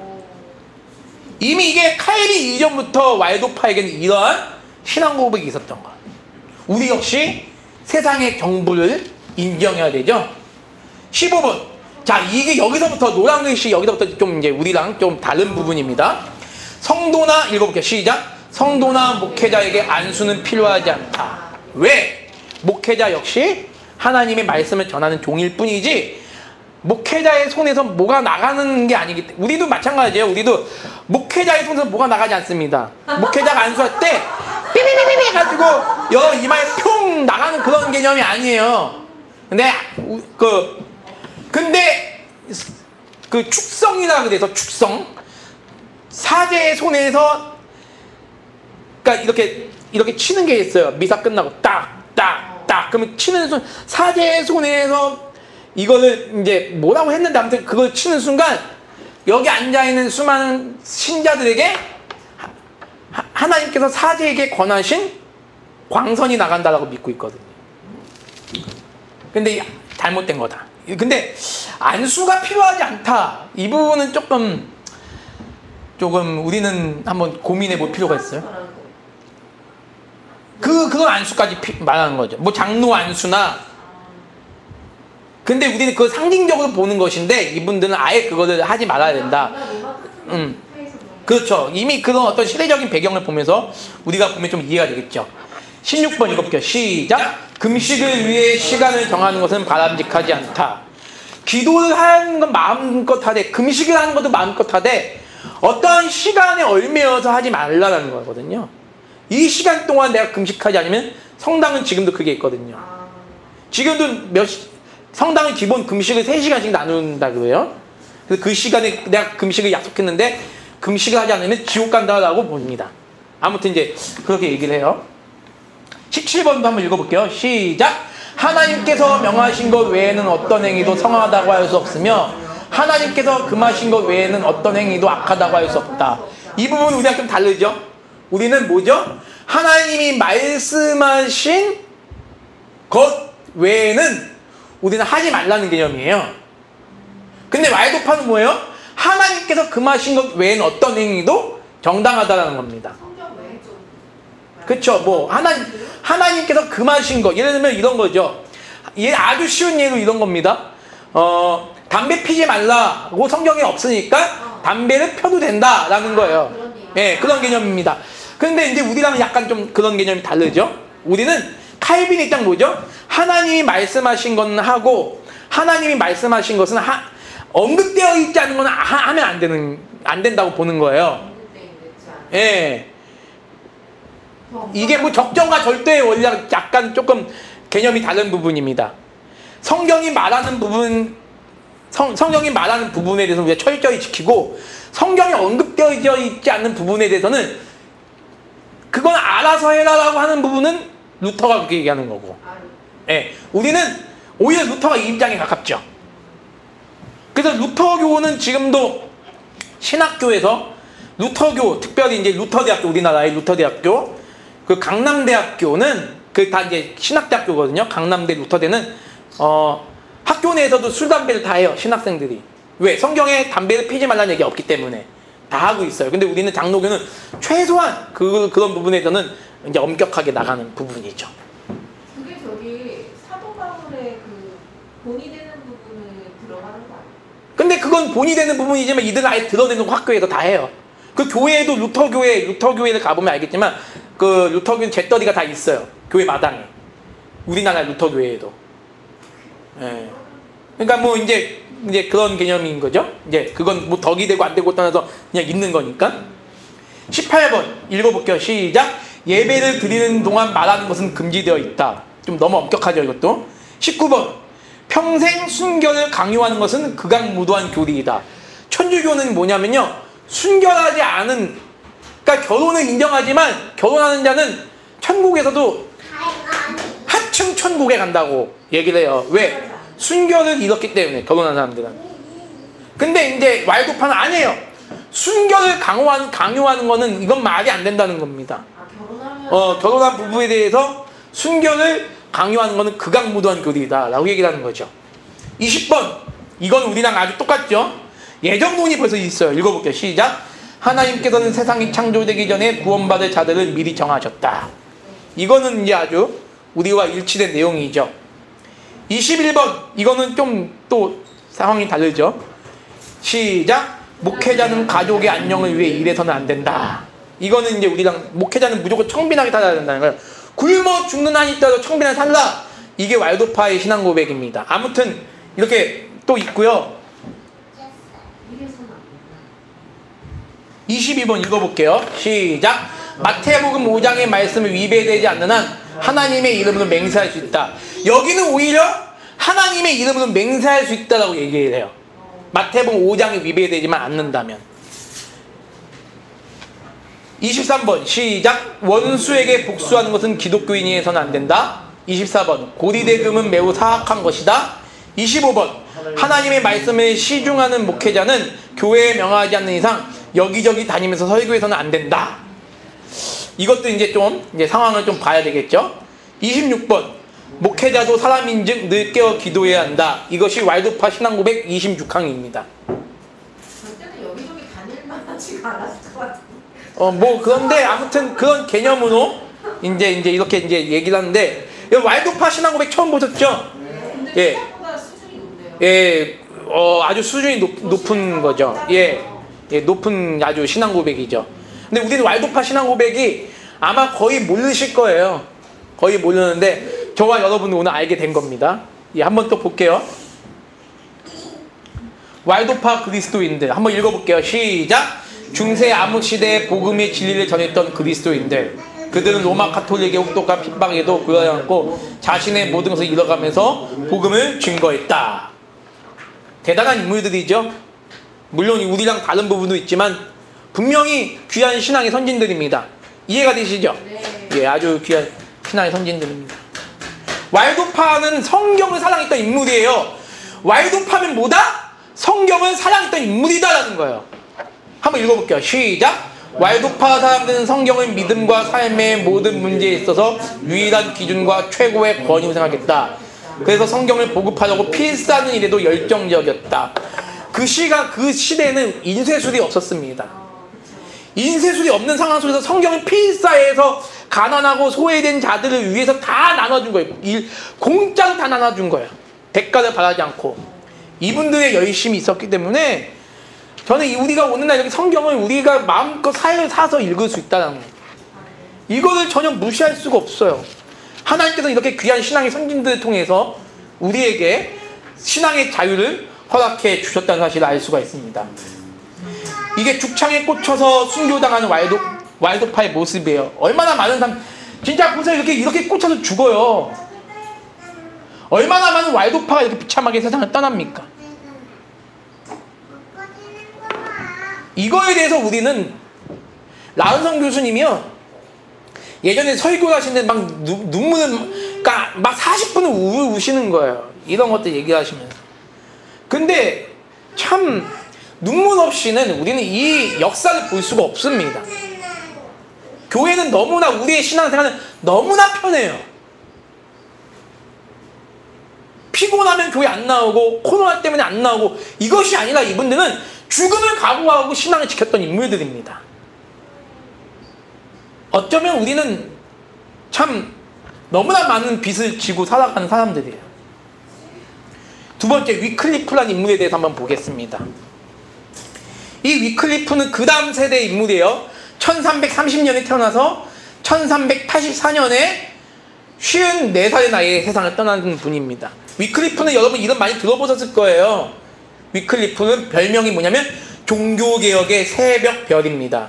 이미 이게 칼빈 이전부터 왈도파에게는 이러한 신앙 고백이 있었던 거예요. 우리 역시 세상의 정부를 인정해야 되죠. 15번. 자, 이게 여기서부터 노란 글씨 여기서부터 좀 이제 우리랑 좀 다른 부분입니다. 성도나 읽어볼게요. 시작. 성도나 목회자에게 안수는 필요하지 않다. 왜? 목회자 역시 하나님의 말씀을 전하는 종일 뿐이지 목회자의 손에서 뭐가 나가는 게 아니기 때문에 우리도 마찬가지예요. 우리도 목회자의 손에서 뭐가 나가지 않습니다. 목회자가 안수할 때 삐삐삐삐 해가지고 이마에 평 나가는 그런 개념이 아니에요. 근데 그 축성이라 그래서 축성 사제의 손에서 그러니까 이렇게 치는 게 있어요. 미사 끝나고 딱 그러면 치는 순 사제의 손에서 이거를 이제 뭐라고 했는데 아무튼 그걸 치는 순간 여기 앉아있는 수많은 신자들에게 하나님께서 사제에게 권하신 광선이 나간다라고 믿고 있거든요. 근데 잘못된 거다. 근데 안수가 필요하지 않다. 이 부분은 조금 우리는 한번 고민해 볼 필요가 있어요. 그건 안수까지 말하는 거죠. 뭐 장로 안수나. 근데 우리는 그걸 상징적으로 보는 것인데 이분들은 아예 그거를 하지 말아야 된다. 그렇죠. 이미 그런 어떤 시대적인 배경을 보면서 우리가 보면 좀 이해가 되겠죠. 16번 읽어볼게요. 시작. 금식을 위해 시간을 정하는 것은 바람직하지 않다. 기도를 하는 건 마음껏 하되 금식을 하는 것도 마음껏 하되 어떤 시간에 얽매여서 하지 말라는 거거든요. 이 시간 동안 내가 금식하지 않으면 성당은 지금도 그게 있거든요. 지금도 성당은 기본 금식을 3시간씩 나눈다고요. 그래서 그 시간에 내가 금식을 약속했는데 금식을 하지 않으면 지옥 간다라고 봅니다. 아무튼 이제 그렇게 얘기를 해요. 17번도 한번 읽어볼게요. 시작. 하나님께서 명하신 것 외에는 어떤 행위도 성하다고 할 수 없으며 하나님께서 금하신 것 외에는 어떤 행위도 악하다고 할 수 없다. 이 부분은 우리가 좀 다르죠. 우리는 뭐죠? 하나님이 말씀하신 것 외에는 우리는 하지 말라는 개념이에요. 근데 와이도파는 뭐예요? 하나님께서 금하신 것 외에는 어떤 행위도 정당하다는 겁니다. 그렇죠. 뭐 하나님께서 금하신 것, 예를 들면 이런 거죠. 아주 쉬운 예로 이런 겁니다. 담배 피지 말라고 성경에 없으니까 담배를 펴도 된다라는 거예요. 예, 그런 개념입니다. 그런데 이제 우리랑은 약간 좀 그런 개념이 다르죠. 우리는 칼빈 입장 뭐죠? 하나님이 말씀하신 건 하고 하나님이 말씀하신 것은 언급되어 있지 않은 건 하면 안 된다고 보는 거예요. 예. 이게 뭐 적정과 절대의 원리랑 약간 조금 개념이 다른 부분입니다. 성경이 말하는 부분에 대해서는 우리가 철저히 지키고 성경에 언급되어 있지 않는 부분에 대해서는 그건 알아서 해라라고 하는 부분은 루터가 그렇게 얘기하는 거고. 예. 우리는 오히려 루터가 이 입장에 가깝죠. 그래서 루터교는 지금도 신학교에서 루터교, 특별히 이제 루터대학교, 우리나라의 루터대학교, 그 강남대학교는 그 다 이제 신학대학교거든요. 강남대 루터대는 학교 내에서도 술, 담배를 다 해요. 신학생들이. 왜? 성경에 담배를 피지 말라는 얘기가 없기 때문에 다 하고 있어요. 근데 우리는 장로교는 최소한 그런 부분에서는 이제 엄격하게 나가는 부분이죠. 그게 저기 사도 바울의 그 본이 되는 부분을 들어가는 거 아니에요? 근데 그건 본이 되는 부분이지만 이들은 아예 드러내는 학교에서 다 해요. 그 교회에도 루터교회를 가보면 알겠지만 그 루터교는 재떨이가 다 있어요. 교회 마당에. 우리나라 루터교회에도. 예. 그러니까 뭐 이제 그런 개념인 거죠. 이제 그건 뭐 덕이 되고 안 되고 떠나서 그냥 있는 거니까. 18번 읽어볼게요. 시작. 예배를 드리는 동안 말하는 것은 금지되어 있다. 좀 너무 엄격하죠, 이것도. 19번. 평생 순결을 강요하는 것은 극악무도한 교리이다. 천주교는 뭐냐면요. 순결하지 않은, 그러니까 결혼을 인정하지만 결혼하는 자는 천국에서도 하층 천국에 간다고 얘기를 해요. 왜? 순결을 잃었기 때문에, 결혼한 사람들은. 근데 이제 왈도파는 아니에요. 순결을 강요하는 거는 이건 말이 안 된다는 겁니다. 결혼한 부부에 대해서 순결을 강요하는 거는 극악무도한 교리이다 라고 얘기를 하는 거죠. 20번. 이건 우리랑 아주 똑같죠. 예정론이 벌써 있어요. 읽어볼게요. 시작. 하나님께서는 세상이 창조되기 전에 구원받을 자들을 미리 정하셨다. 이거는 이제 아주 우리와 일치된 내용이죠. 21번. 이거는 좀 또 상황이 다르죠. 시작. 목회자는 가족의 안녕을 위해 일해서는 안 된다. 이거는 이제 우리랑 목회자는 무조건 청빈하게 살아야 된다는 거예요. 굶어 죽는 한이 있더라도 청빈하게 살라. 이게 왈도파의 신앙 고백입니다. 아무튼 이렇게 또 있고요. 22번 읽어볼게요. 시작. 마태복음 5장의 말씀을 위배되지 않는 한 하나님의 이름으로 맹세할 수 있다. 여기는 오히려 하나님의 이름으로 맹세할 수 있다라고 얘기를 해요. 마태복음 5장이 위배되지만 않는다면. 23번 시작. 원수에게 복수하는 것은 기독교인이 해서는 안 된다. 24번 고리대금은 매우 사악한 것이다. 25번 하나님의 말씀에 시중하는 목회자는 교회에 명하지 않는 이상 여기저기 다니면서 설교해서는 안 된다. 이것도 이제 좀 상황을 좀 봐야 되겠죠. 26번 목회자도 사람인즉 늘 깨어 기도해야 한다. 이것이 왈도파 신앙고백 26항입니다. 절대는 여기저기 다닐 만하지가 않았을 것 같아요. 뭐 그런데 아무튼 그런 개념으로 이제 이렇게 이제 얘기를 하는데, 왈도파 신앙고백 처음 보셨죠? 근데 예. 생각보다 수준이 높네요. 예, 아주 수준이 높은 거죠. 예, 높은 아주 신앙고백이죠. 근데 우리는 왈도파 신앙고백이 아마 거의 모르실 거예요. 거의 모르는데 저와 여러분은 오늘 알게 된 겁니다. 예, 한번 또 볼게요. 왈도파 그리스도인들 한번 읽어볼게요. 시작. 중세 암흑시대에 복음의 진리를 전했던 그리스도인들, 그들은 로마 가톨릭의 혹독한 핍박에도 굴하지 않고 자신의 모든 것을 잃어가면서 복음을 증거했다. 대단한 인물들이죠. 물론 우리랑 다른 부분도 있지만 분명히 귀한 신앙의 선진들입니다. 이해가 되시죠? 네. 예, 아주 귀한 신앙의 선진들입니다. 왈도파는 성경을 사랑했던 인물이에요. 왈도파는 뭐다? 성경을 사랑했던 인물이다라는 거예요. 한번 읽어볼게요. 시작. 왈도파 사람들은 성경을 믿음과 삶의 모든 문제에 있어서 유일한 기준과 최고의 권위로 생각했다. 그래서 성경을 보급하려고 필사하는 일에도 열정적이었다. 그 시대에는 인쇄술이 없었습니다. 인쇄술이 없는 상황 속에서 성경을 필사해서 가난하고 소외된 자들을 위해서 다 나눠준 거예요. 공짜로 다 나눠준 거예요. 대가를 바라지 않고. 이분들의 열심이 있었기 때문에 저는 우리가 오늘날 이렇게 성경을 우리가 마음껏 사서 읽을 수 있다는 거예요. 이거를 전혀 무시할 수가 없어요. 하나님께서 이렇게 귀한 신앙의 선진들을 통해서 우리에게 신앙의 자유를 허락해 주셨다는 사실을 알 수가 있습니다. 이게 죽창에 꽂혀서 순교당하는 왈도파의 모습이에요. 얼마나 많은 사람, 진짜 보세요. 이렇게 꽂혀서 죽어요. 얼마나 많은 왈도파가 이렇게 비참하게 세상을 떠납니까? 이거에 대해서 우리는 라은성 교수님이요, 예전에 설교를 하시는데 막 눈물을, 그러니까 막 40분을 우시는 거예요. 이런 것들 얘기하시면서. 근데 참 눈물 없이는 우리는 이 역사를 볼 수가 없습니다. 교회는 너무나, 우리의 신앙생활은 너무나 편해요. 피곤하면 교회 안 나오고 코로나 때문에 안 나오고, 이것이 아니라 이분들은 죽음을 각오하고 신앙을 지켰던 인물들입니다. 어쩌면 우리는 참 너무나 많은 빚을 지고 살아가는 사람들이에요. 두 번째, 위클리프라는 인물에 대해서 한번 보겠습니다. 이 위클리프는 그 다음 세대의 인물이에요. 1330년에 태어나서 1384년에 54살의 나이에 세상을 떠나는 분입니다. 위클리프는 여러분 이름 많이 들어보셨을 거예요. 위클리프는 별명이 뭐냐면 종교개혁의 새벽별입니다.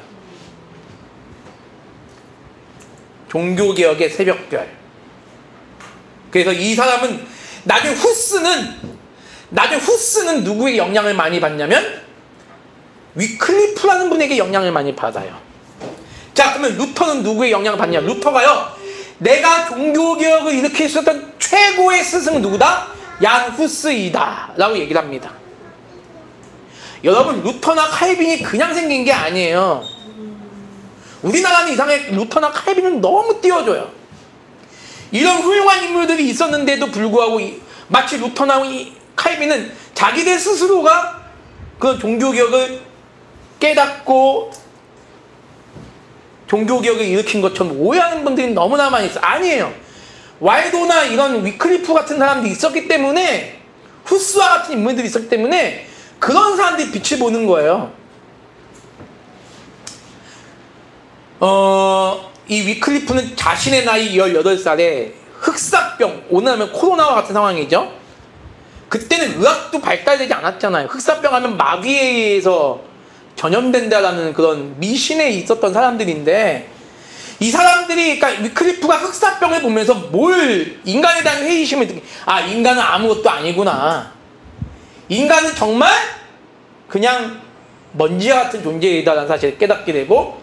종교개혁의 새벽별. 그래서 이 사람은 나중에 후스는 누구의 영향을 많이 받냐면 위클리프라는 분에게 영향을 많이 받아요. 자, 그러면 루터는 누구의 영향을 받냐? 루터가요, 내가 종교개혁을 일으킬 수 있었던 최고의 스승은 누구다? 얀 후스이다 라고 얘기를 합니다. 여러분, 루터나 칼빈이 그냥 생긴 게 아니에요. 우리나라는 이상하게 루터나 칼빈은 너무 띄워줘요. 이런 훌륭한 인물들이 있었는데도 불구하고 마치 루터나 칼빈은 자기들 스스로가 그 종교개혁을 깨닫고 종교개혁을 일으킨 것처럼 오해하는 분들이 너무나 많이 있어요. 아니에요. 왈도나 이런 위클리프 같은 사람들이 있었기 때문에, 후스와 같은 인물들이 있었기 때문에 그런 사람들이 빛을 보는 거예요. 이 위클리프는 자신의 나이 18살에 흑사병, 오늘 하면 코로나와 같은 상황이죠. 그때는 의학도 발달되지 않았잖아요. 흑사병 하면 마귀에 의해서 전염된다라는 그런 미신에 있었던 사람들인데, 이 사람들이, 그러니까 위클리프가 흑사병을 보면서 뭘, 인간에 대한 회의심을 느끼, 아, 인간은 아무것도 아니구나. 인간은 정말 그냥 먼지와 같은 존재이다라는 사실을 깨닫게 되고,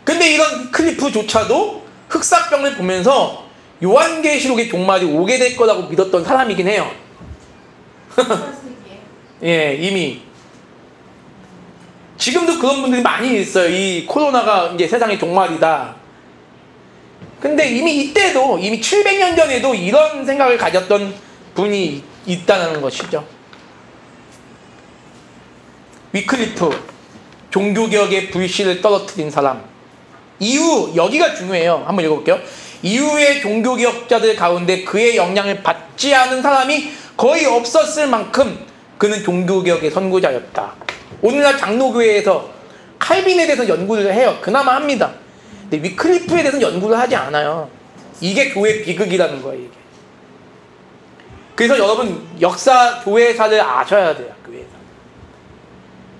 근데 이런 위클리프조차도 흑사병을 보면서 요한계시록의 종말이 오게 될 거라고 믿었던 사람이긴 해요. 예, 이미. 지금도 그런 분들이 많이 있어요. 이 코로나가 이제 세상의 종말이다. 근데 이미 이때도, 이미 700년 전에도 이런 생각을 가졌던 분이 있다는 것이죠. 위클리프, 종교개혁의 불씨를 떨어뜨린 사람. 이후, 여기가 중요해요. 한번 읽어볼게요. 이후의 종교개혁자들 가운데 그의 영향을 받지 않은 사람이 거의 없었을 만큼 그는 종교개혁의 선구자였다. 오늘날 장로교회에서 칼빈에 대해서 연구를 해요. 그나마 합니다. 근데 위클리프에 대해서는 연구를 하지 않아요. 이게 교회 비극이라는 거예요. 이게. 그래서 여러분 역사 교회사를 아셔야 돼요. 교회사.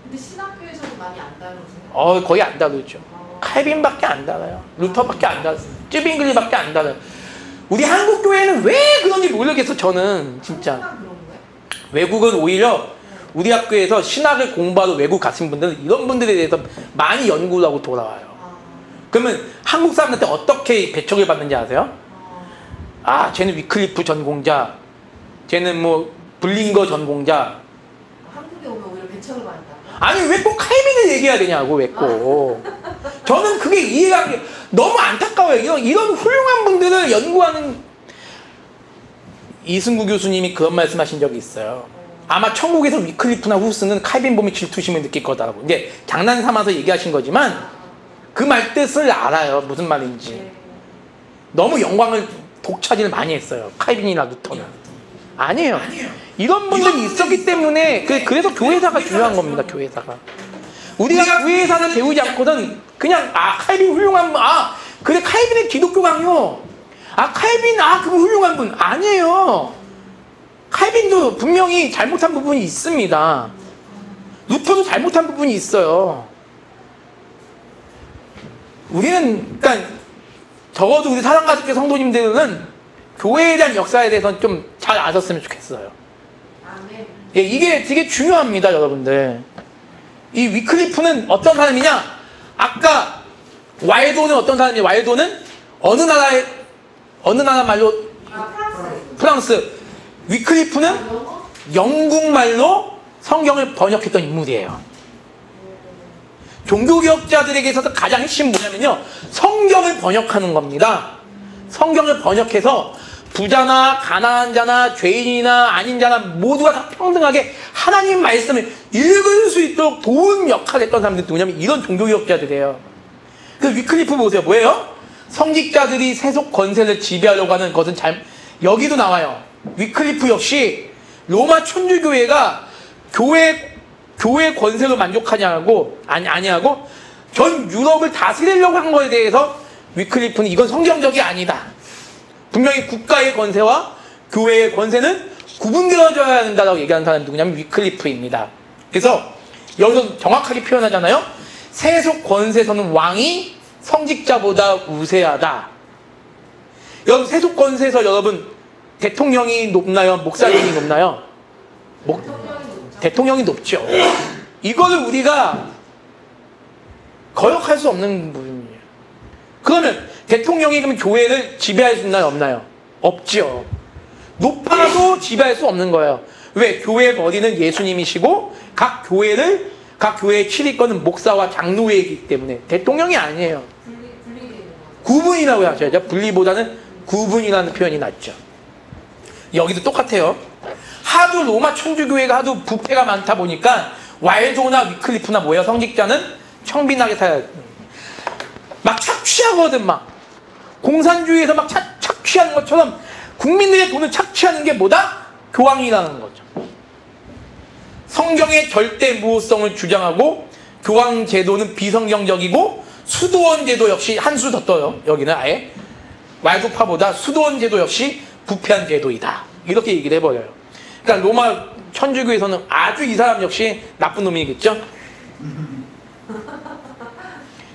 근데 신학교에서도 많이 안 다루세요? 거의 안 다루죠. 칼빈밖에 안 달아요. 루터밖에 안 달아요. 쯔빙글리밖에 안 달아요. 우리 한국 교회는 왜 그런지 모르겠어. 저는 진짜. 그런 거예요? 외국은 오히려 우리 학교에서 신학을 공부하러 외국 가신 분들은 이런 분들에 대해서 많이 연구를 하고 돌아와요. 그러면 한국 사람들한테 어떻게 배척을 받는지 아세요? 아, 쟤는 위클리프 전공자, 쟤는 뭐 블링거 전공자. 한국에 오면 오히려 배척을 받는다. 아니 왜 꼭 칼빈을 얘기해야 되냐고. 왜 꼭. 저는 그게 이해가 안 돼. 너무 안타까워요. 이런 훌륭한 분들을 연구하는. 이승구 교수님이 그런 말씀하신 적이 있어요. 아마 천국에서 위클리프나 후스는 칼빈 보면 질투심을 느낄 거다라고. 이제 장난 삼아서 얘기하신 거지만 그 말 뜻을 알아요. 무슨 말인지. 너무 영광을 독차지를 많이 했어요. 칼빈이나 루터는. 아니에요. 이런 분들이 있었기 때문에 그래서 교회사가 중요한 겁니다. 교회사가. 우리가 교회사를 배우지 않고는 그냥 칼빈 훌륭한 분, 그래 칼빈의 기독교 강요. 칼빈 그분 훌륭한 분. 아니에요. 칼빈도 분명히 잘못한 부분이 있습니다. 루터도 잘못한 부분이 있어요. 우리는 그러니까 적어도 우리 사랑가족교 성도님들은 교회에 대한 역사에 대해서는 좀 잘 아셨으면 좋겠어요. 아멘. 예, 이게 되게 중요합니다, 여러분들. 이 위클리프는 어떤 사람이냐? 아까 와일도는 어떤 사람이냐? 와일도는 어느 나라 말로? 프랑스. 위클리프는 영국 말로 성경을 번역했던 인물이에요. 종교개혁자들에게 있어서 가장 핵심은 뭐냐면요, 성경을 번역하는 겁니다. 성경을 번역해서 부자나 가난한 자나 죄인이나 아닌 자나 모두가 다 평등하게 하나님 말씀을 읽을 수 있도록 도움 역할을 했던 사람들이 누구냐면 이런 종교개혁자들이에요. 그 위클리프 보세요. 뭐예요? 성직자들이 세속 권세를 지배하려고 하는 것은 여기도 나와요. 위클리프 역시 로마 천주교회가 교회 권세로 만족하냐고 아니하고 전 유럽을 다스리려고 한 거에 대해서 위클리프는 이건 성경적이 아니다. 분명히 국가의 권세와 교회의 권세는 구분되어져야 된다고 얘기하는 사람이 누구냐면 위클리프입니다. 그래서 여기서 정확하게 표현하잖아요. 세속 권세에서는 왕이 성직자보다 우세하다. 여러분 세속 권세에서 여러분 대통령이 높나요? 목사님이 높나요? 대통령이 높죠. 이거를 우리가 거역할 수 없는 부분이에요. 그러면 대통령이 그럼 교회를 지배할 수 있나요? 없나요? 없죠. 높아도 지배할 수 없는 거예요. 왜? 교회의 머리는 예수님이시고 각 교회의 치리권은 목사와 장로회이기 때문에 대통령이 아니에요. 구분이라고 하셔야죠. 분리보다는 구분이라는 표현이 낫죠. 여기도 똑같아요. 하도 로마 천주교회가 하도 부패가 많다 보니까 와일도나 위클리프나 뭐예요? 성직자는 청빈하게 살아야 돼. 막 착취하거든. 막 공산주의에서 막 착취하는 것처럼 국민들의 돈을 착취하는 게 뭐다? 교황이라는 거죠. 성경의 절대 무호성을 주장하고 교황 제도는 비성경적이고 수도원 제도 역시 한 수 더 떠요. 여기는 아예 왈도파보다 수도원 제도 역시 부패한 제도이다. 이렇게 얘기를 해버려요. 그러니까 로마 천주교에서는 아주 이 사람 역시 나쁜 놈이겠죠?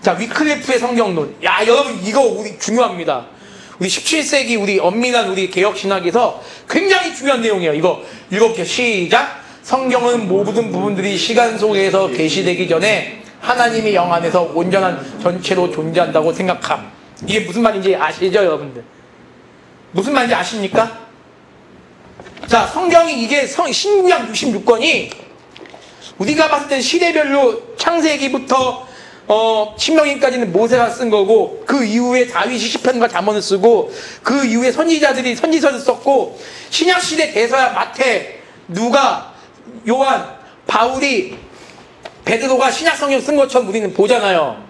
자, 위클리프의 성경론. 야, 여러분, 이거 우리 중요합니다. 우리 17세기 우리 엄밀한 우리 개혁신학에서 굉장히 중요한 내용이에요. 이거 읽어볼게요. 시작. 성경은 모든 부분들이 시간 속에서 계시되기 전에 하나님의 영 안에서 온전한 전체로 존재한다고 생각함. 이게 무슨 말인지 아시죠, 여러분들? 무슨 말인지 아십니까? 자, 성경이 이게 신구약 66권이 우리가 봤을 때 시대별로 창세기부터 신명기까지는 모세가 쓴 거고, 그 이후에 다윗이 시편과 잠언을 쓰고, 그 이후에 선지자들이 선지서를 썼고, 신약시대 대서야 마태, 누가, 요한, 바울이, 베드로가 신약성경 쓴 것처럼 우리는 보잖아요.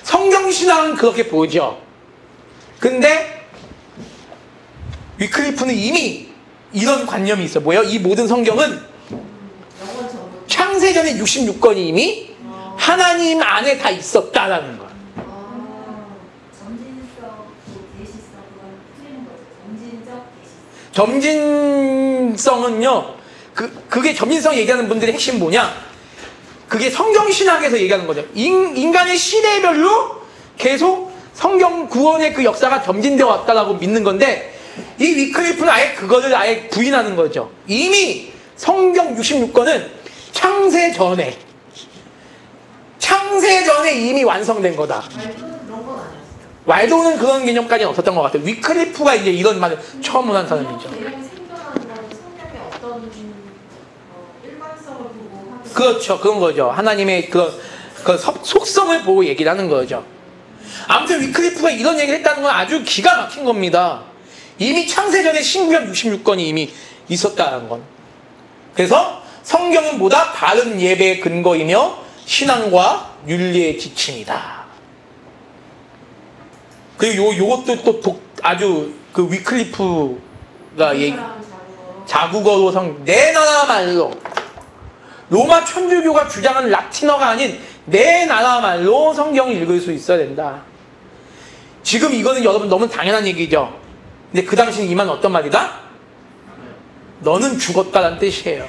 성경신앙은 그렇게 보죠. 근데 위클리프는 이미 이런 관념이 있어. 뭐예요? 이 모든 성경은 창세전에 66권이 이미 하나님 안에 다 있었다라는 거야. 점진적, 대시성, 그건 틀린 거죠. 점진적, 대시성. 점진성은요, 그게 점진성 얘기하는 분들의 핵심 뭐냐? 그게 성경신학에서 얘기하는 거죠. 인간의 시대별로 계속 성경 구원의 그 역사가 점진되어 왔다라고 믿는 건데, 이 위클리프는 아예 그거를 아예 부인하는 거죠. 이미 성경 66권은 창세 전에 이미 완성된 거다. 말도는 그런 건 아니었어요. 왈도는 그런 개념까지는 없었던 것 같아요. 위클리프가 이제 이런 말을 처음 한 사람이죠. 대량이 생겨나는 건 성경의 어떤 일관성을 보고 하는. 그렇죠. 그런 거죠. 하나님의 그 속성을 보고 얘기를 하는 거죠. 아무튼 위클리프가 이런 얘기를 했다는 건 아주 기가 막힌 겁니다. 이미 창세전에 신구약 66권이 이미 있었다는 건. 그래서 성경은 보다 바른 예배의 근거이며 신앙과 윤리의 지침이다. 그리고 요것도 또 아주 그 위클리프가 자국어로 내 나라 말로, 로마 천주교가 주장하는 라틴어가 아닌 내 나라 말로 성경을 읽을 수 있어야 된다. 지금 이거는 여러분 너무 당연한 얘기죠. 근데 그 당시는 이 말은 어떤 말이다? 너는 죽었다는 뜻이에요.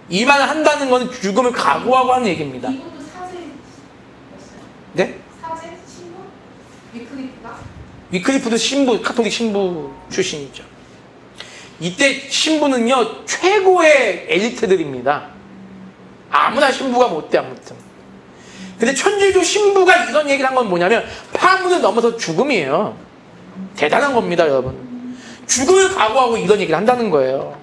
이 말을 한다는 것은 죽음을 각오하고 하는 얘기입니다. 이분도 사제였어요? 네? 사제? 신부? 위클리프가? 위클리프도 신부, 카톨릭 신부 출신이죠. 이때 신부는요, 최고의 엘리트들입니다. 아무나 신부가 못돼, 아무튼. 근데 천주교 신부가 이런 얘기를 한 건 뭐냐면, 파문을 넘어서 죽음이에요. 대단한 겁니다, 여러분. 죽음을 각오하고 이런 얘기를 한다는 거예요.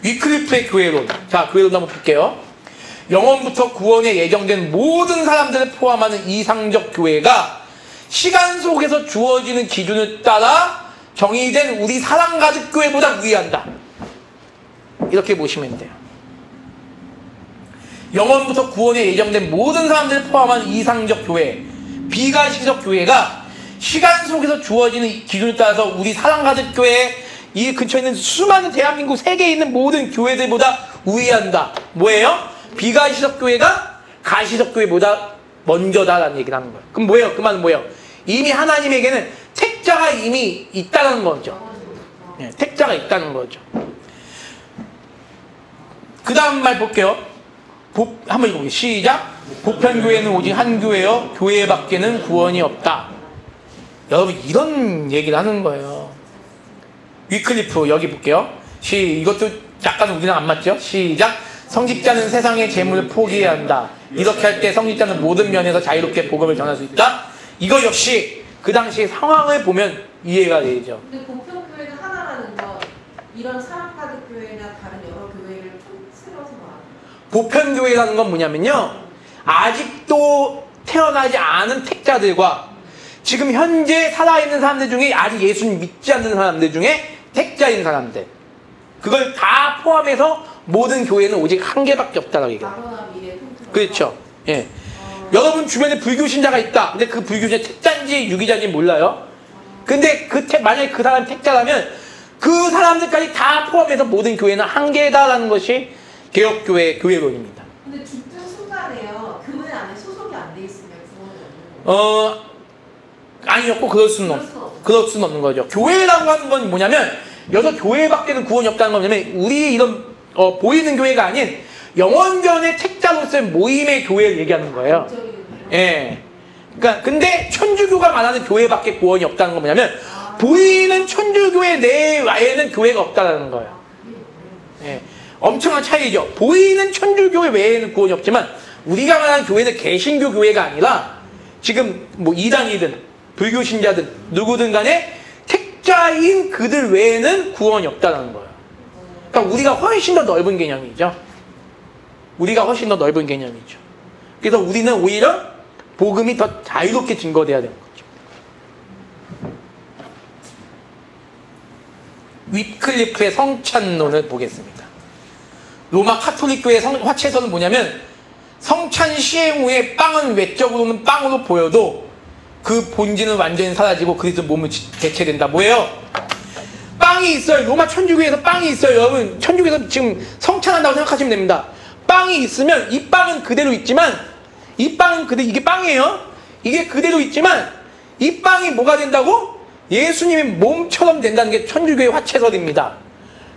위클리프의 교회론. 자, 교회론 한번 볼게요. 영원부터 구원에 예정된 모든 사람들을 포함하는 이상적 교회가 시간 속에서 주어지는 기준을 따라 정의된 우리 사랑 가득 교회보다 우위한다. 이렇게 보시면 돼요. 영원부터 구원에 예정된 모든 사람들을 포함한 이상적 교회, 비가시적 교회가 시간 속에서 주어지는 기준을 따라서 우리 사랑 가득 교회 이 근처에 있는 수많은 대한민국 세계에 있는 모든 교회들보다 우위한다. 뭐예요? 비가시적 교회가 가시적 교회보다 먼저다라는 얘기를 하는 거예요. 그럼 뭐예요? 그 말은 뭐예요? 이미 하나님에게는 택자가 이미 있다는 거죠. 네, 택자가 있다는 거죠. 그 다음 말 볼게요. 한번 읽어보세요. 시작. 보편교회는 오직 한 교회여 교회 밖에는 구원이 없다. 여러분 이런 얘기를 하는 거예요. 위클리프 여기 볼게요. 이것도 약간 우리랑 안 맞죠? 시작. 성직자는 세상의 재물을 포기해야 한다. 이렇게 할 때 성직자는 모든 면에서 자유롭게 복음을 전할 수 있다. 이거 역시 그 당시 상황을 보면 이해가 되죠. 근데 보편교회는 하나라는 건 이런 사랑 가득 교회나 다른 여러 교회를 통틀어서 말하는. 보편교회라는 건 뭐냐면요, 아직도 태어나지 않은 택자들과 지금 현재 살아있는 사람들 중에 아직 예수님 믿지 않는 사람들 중에 택자인 사람들, 그걸 다 포함해서 모든 교회는 오직 한 개밖에 없다라고 얘기해요. 과거나 미래 통틀어서. 그렇죠. 예. 여러분 주변에 불교 신자가 있다. 근데 그 불교 신자 택자인지 유기자인지 몰라요. 근데 만약에 그 사람이 택자라면 그 사람들까지 다 포함해서 모든 교회는 한 개다라는 것이 개혁교회 교회론입니다. 근데 죽든 순간에요. 교회 안에 소속이 안 돼 있으면 구원이 없는 거예요. 아니었고 그럴 수는 없는 거죠. 교회라고 하는 건 뭐냐면 여기서 교회밖에는 구원이 없다는 건 뭐냐면 우리 이런 보이는 교회가 아닌 영원전의 책자로서의 모임의 교회를 얘기하는 거예요. 예. 그러니까 근데 천주교가 말하는 교회밖에 구원이 없다는 건 뭐냐면 보이는 천주교회 내외에는 교회가 없다는 거예요. 예. 엄청난 차이죠. 보이는 천주교회 외에는 구원이 없지만 우리가 말하는 교회는 개신교 교회가 아니라 지금 뭐 이단이든 불교 신자든 누구든 간에 책자인 그들 외에는 구원이 없다는 거예요. 그러니까 우리가 훨씬 더 넓은 개념이죠. 우리가 훨씬 더 넓은 개념이죠. 그래서 우리는 오히려 복음이 더 자유롭게 증거돼야 되는 거죠. 윗클리프의 성찬론을 보겠습니다. 로마 카톨릭 교회의 화채설은 뭐냐면 성찬 시행 후에 빵은 외적으로는 빵으로 보여도 그 본질은 완전히 사라지고 그리스도 몸을 대체된다. 뭐예요? 빵이 있어요. 로마 천주교에서 빵이 있어요. 여러분 천주교에서 지금 성찬한다고 생각하시면 됩니다. 빵이 있으면 이 빵은 그대로 있지만 이 빵은 그대로 이게 빵이에요. 이게 그대로 있지만 이 빵이 뭐가 된다고? 예수님의 몸처럼 된다는 게 천주교의 화채설입니다.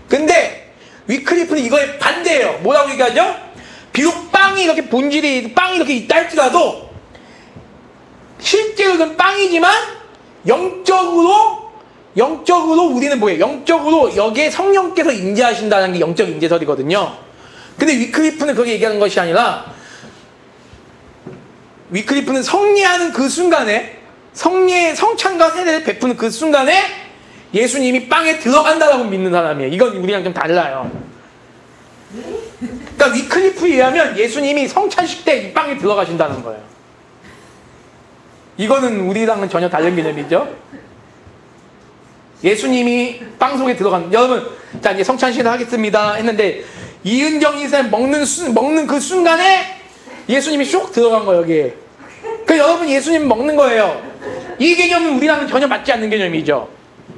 근데 위클리프는 이거에 반대예요. 뭐라고 얘기하죠? 비록 빵이 이렇게 본질이 빵이 이렇게 있다 할지라도 실제로는 빵이지만 영적으로 우리는 뭐예요? 영적으로 여기에 성령께서 임재하신다는 게 영적 임재설이거든요. 근데 위클리프는 그렇게 얘기하는 것이 아니라 위클리프는 성례하는 그 순간에 성찬과 세례를 베푸는 그 순간에 예수님이 빵에 들어간다라고 믿는 사람이에요. 이건 우리랑 좀 달라요. 그러니까 위클리프에 의하면 예수님이 성찬식 때 이 빵에 들어가신다는 거예요. 이거는 우리랑은 전혀 다른 개념이죠. 예수님이 빵 속에 들어간 여러분 자 이제 성찬식을 하겠습니다 했는데 이은정 이사님 먹는 그 순간에 예수님이 쏙 들어간 거예요 여기에. 그러니까 여러분 예수님 먹는 거예요. 이 개념은 우리랑은 전혀 맞지 않는 개념이죠.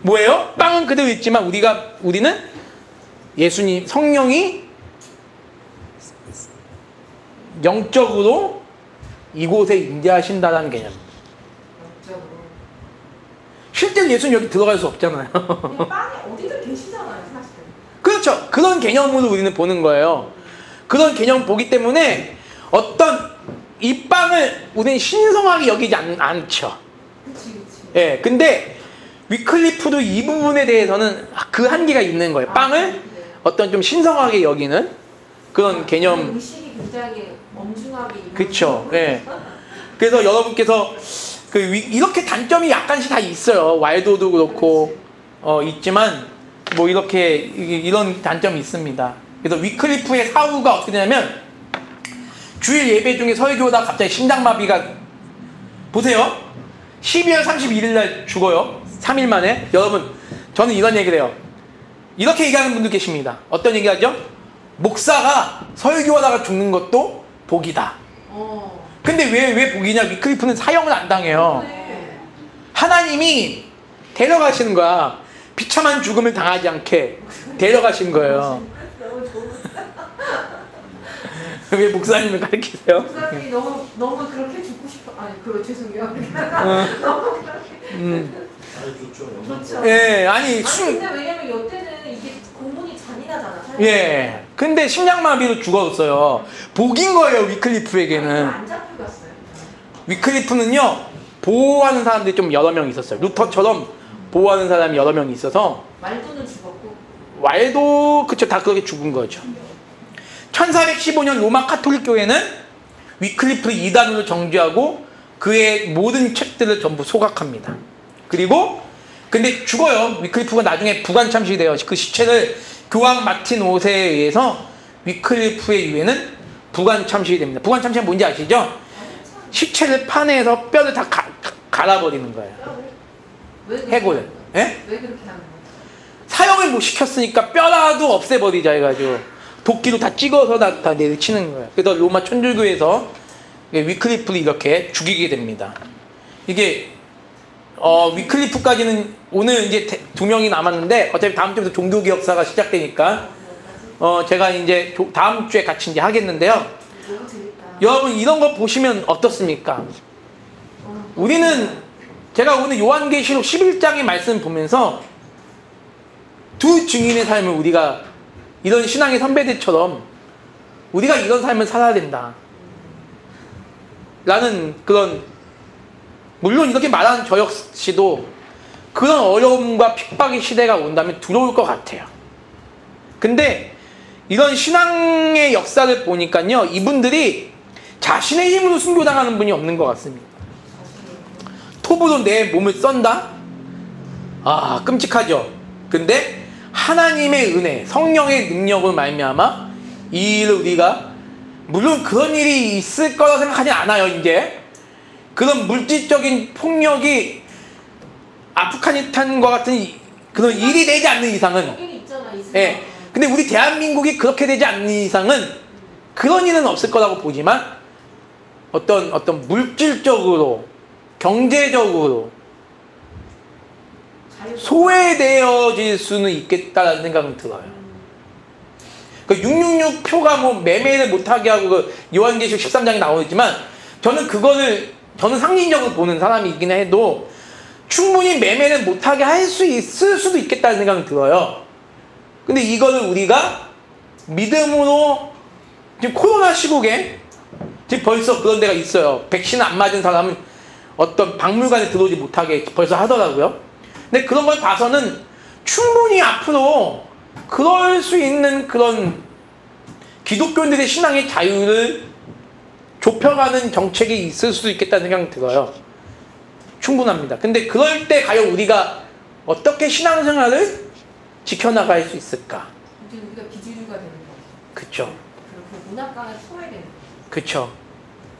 뭐예요? 빵은 그대로 있지만 우리는 예수님 성령이 영적으로 이곳에 임재하신다는 개념. 실제로 예수님 여기 들어갈 수 없잖아요. 빵이 어디든 계시잖아요, 사실. 그렇죠. 그런 개념으로 우리는 보는 거예요. 그런 개념 보기 때문에 어떤 이 빵을 우리는 신성하게 여기지 않죠. 그치. 예, 근데 위클리프도 이 부분에 대해서는 그 한계가 있는 거예요. 빵을 어떤 좀 신성하게 여기는 그런 개념. 의식이 굉장히 엄중하게. 그렇죠. 예. 그래서 여러분께서 이렇게 단점이 약간씩 다 있어요. 와일도도 그렇고 있지만 뭐 이렇게 이런 단점이 있습니다. 그래서 위클리프의 사후가 어떻게 되냐면 주일 예배 중에 설교하다가 갑자기 심장마비가 보세요. 12월 31일 날 죽어요. 3일 만에. 여러분 저는 이런 얘기를 해요. 이렇게 얘기하는 분들 계십니다. 어떤 얘기하죠? 목사가 설교하다가 죽는 것도 복이다. 근데 왜 복이냐? 위클리프는 사형을 안 당해요. 하나님이 데려가시는 거야. 비참한 죽음을 당하지 않게 데려가신 거예요. 왜 목사님을 가르치세요? 목사님이 너무 그렇게 죽고 싶어. 아니 죄송해요. 너무 그렇게. 좋죠. 예, 아니 근데 왜냐면 이때는 이게 공문이 잔인하잖아. 사실. 예. 근데 심장마비로 죽었어요. 복인 거예요, 위클리프에게는. 안 잡혀갔어요. 위클리프는요, 보호하는 사람들이 좀 여러 명 있었어요. 루터처럼 보호하는 사람이 여러 명 있어서. 말도는 죽었고. 왈도, 그쵸, 다 그렇게 죽은 거죠. 1415년 로마 카톨릭 교회는 위클리프를 이단으로 정죄하고 그의 모든 책들을 전부 소각합니다. 그리고 근데 죽어요. 위클리프가 나중에 부관참시이 돼요. 그 시체를 교황 마틴 5세에 의해서 위클리프의 유해는 부관참시이 됩니다. 부관참시가 뭔지 아시죠? 시체를 파내서 뼈를 다 갈아버리는 거예요. 해골을. 예? 왜 그렇게 하는 거예요? 사형을 못 시켰으니까 뼈라도 없애버리자 해가지고 도끼로 다 찍어서 다 내리치는 거예요. 그래서 로마 천주교에서 위클리프를 이렇게 죽이게 됩니다. 이게 위클리프까지는 오늘 이제 2명이 남았는데 어차피 다음 주부터 종교개혁사가 시작되니까 제가 이제 다음 주에 같이 이제 하겠는데요. 여러분 이런 거 보시면 어떻습니까? 우리는 제가 오늘 요한계시록 11장의 말씀 보면서 두 증인의 삶을 우리가 이런 신앙의 선배들처럼 우리가 이런 삶을 살아야 된다 라는 그런, 물론 이렇게 말하는 저 역시도 그런 어려움과 핍박의 시대가 온다면 두려울 것 같아요. 근데 이런 신앙의 역사를 보니까요, 이분들이 자신의 힘으로 순교당하는 분이 없는 것 같습니다. 톱으로 내 몸을 썬다? 아, 끔찍하죠. 근데 하나님의 은혜, 성령의 능력으로 말미암아 이 일을 우리가, 물론 그런 일이 있을 거라 생각하지 않아요. 이제 그런 물질적인 폭력이 아프가니스탄과 같은 그런 일이 되지 않는 이상은, 여기는 있잖아, 있어. 예. 근데 우리 대한민국이 그렇게 되지 않는 이상은 그런 일은 없을 거라고 보지만 어떤 물질적으로, 경제적으로 소외되어질 수는 있겠다라는 생각은 들어요. 그 666 표가 뭐 매매를 못하게 하고 그 요한계시록 13장에 나오지만 저는 상징적으로 보는 사람이긴 해도 충분히 매매를 못하게 할 수 있을 수도 있겠다는 생각은 들어요. 근데 이거를 우리가 믿음으로, 지금 코로나 시국에 지금 벌써 그런 데가 있어요. 백신 안 맞은 사람은 어떤 박물관에 들어오지 못하게 벌써 하더라고요. 근데 그런 걸 봐서는 충분히 앞으로 그럴 수 있는 그런 기독교인들의 신앙의 자유를 좁혀가는 정책이 있을 수도 있겠다는 생각이 들어요. 충분합니다. 근데 그럴 때 과연 우리가 어떻게 신앙생활을 지켜나갈 수 있을까? 이제 우리가 비주류가 되는 거죠. 그쵸. 그렇게 문화권에 소외되는 거죠. 그쵸.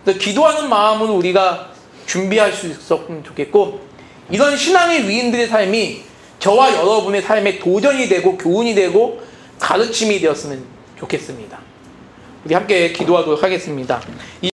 그래서 기도하는 마음으로 우리가 준비할 수 있었으면 좋겠고, 이런 신앙의 위인들의 삶이 저와 여러분의 삶에 도전이 되고 교훈이 되고 가르침이 되었으면 좋겠습니다. 우리 함께 기도하도록 하겠습니다.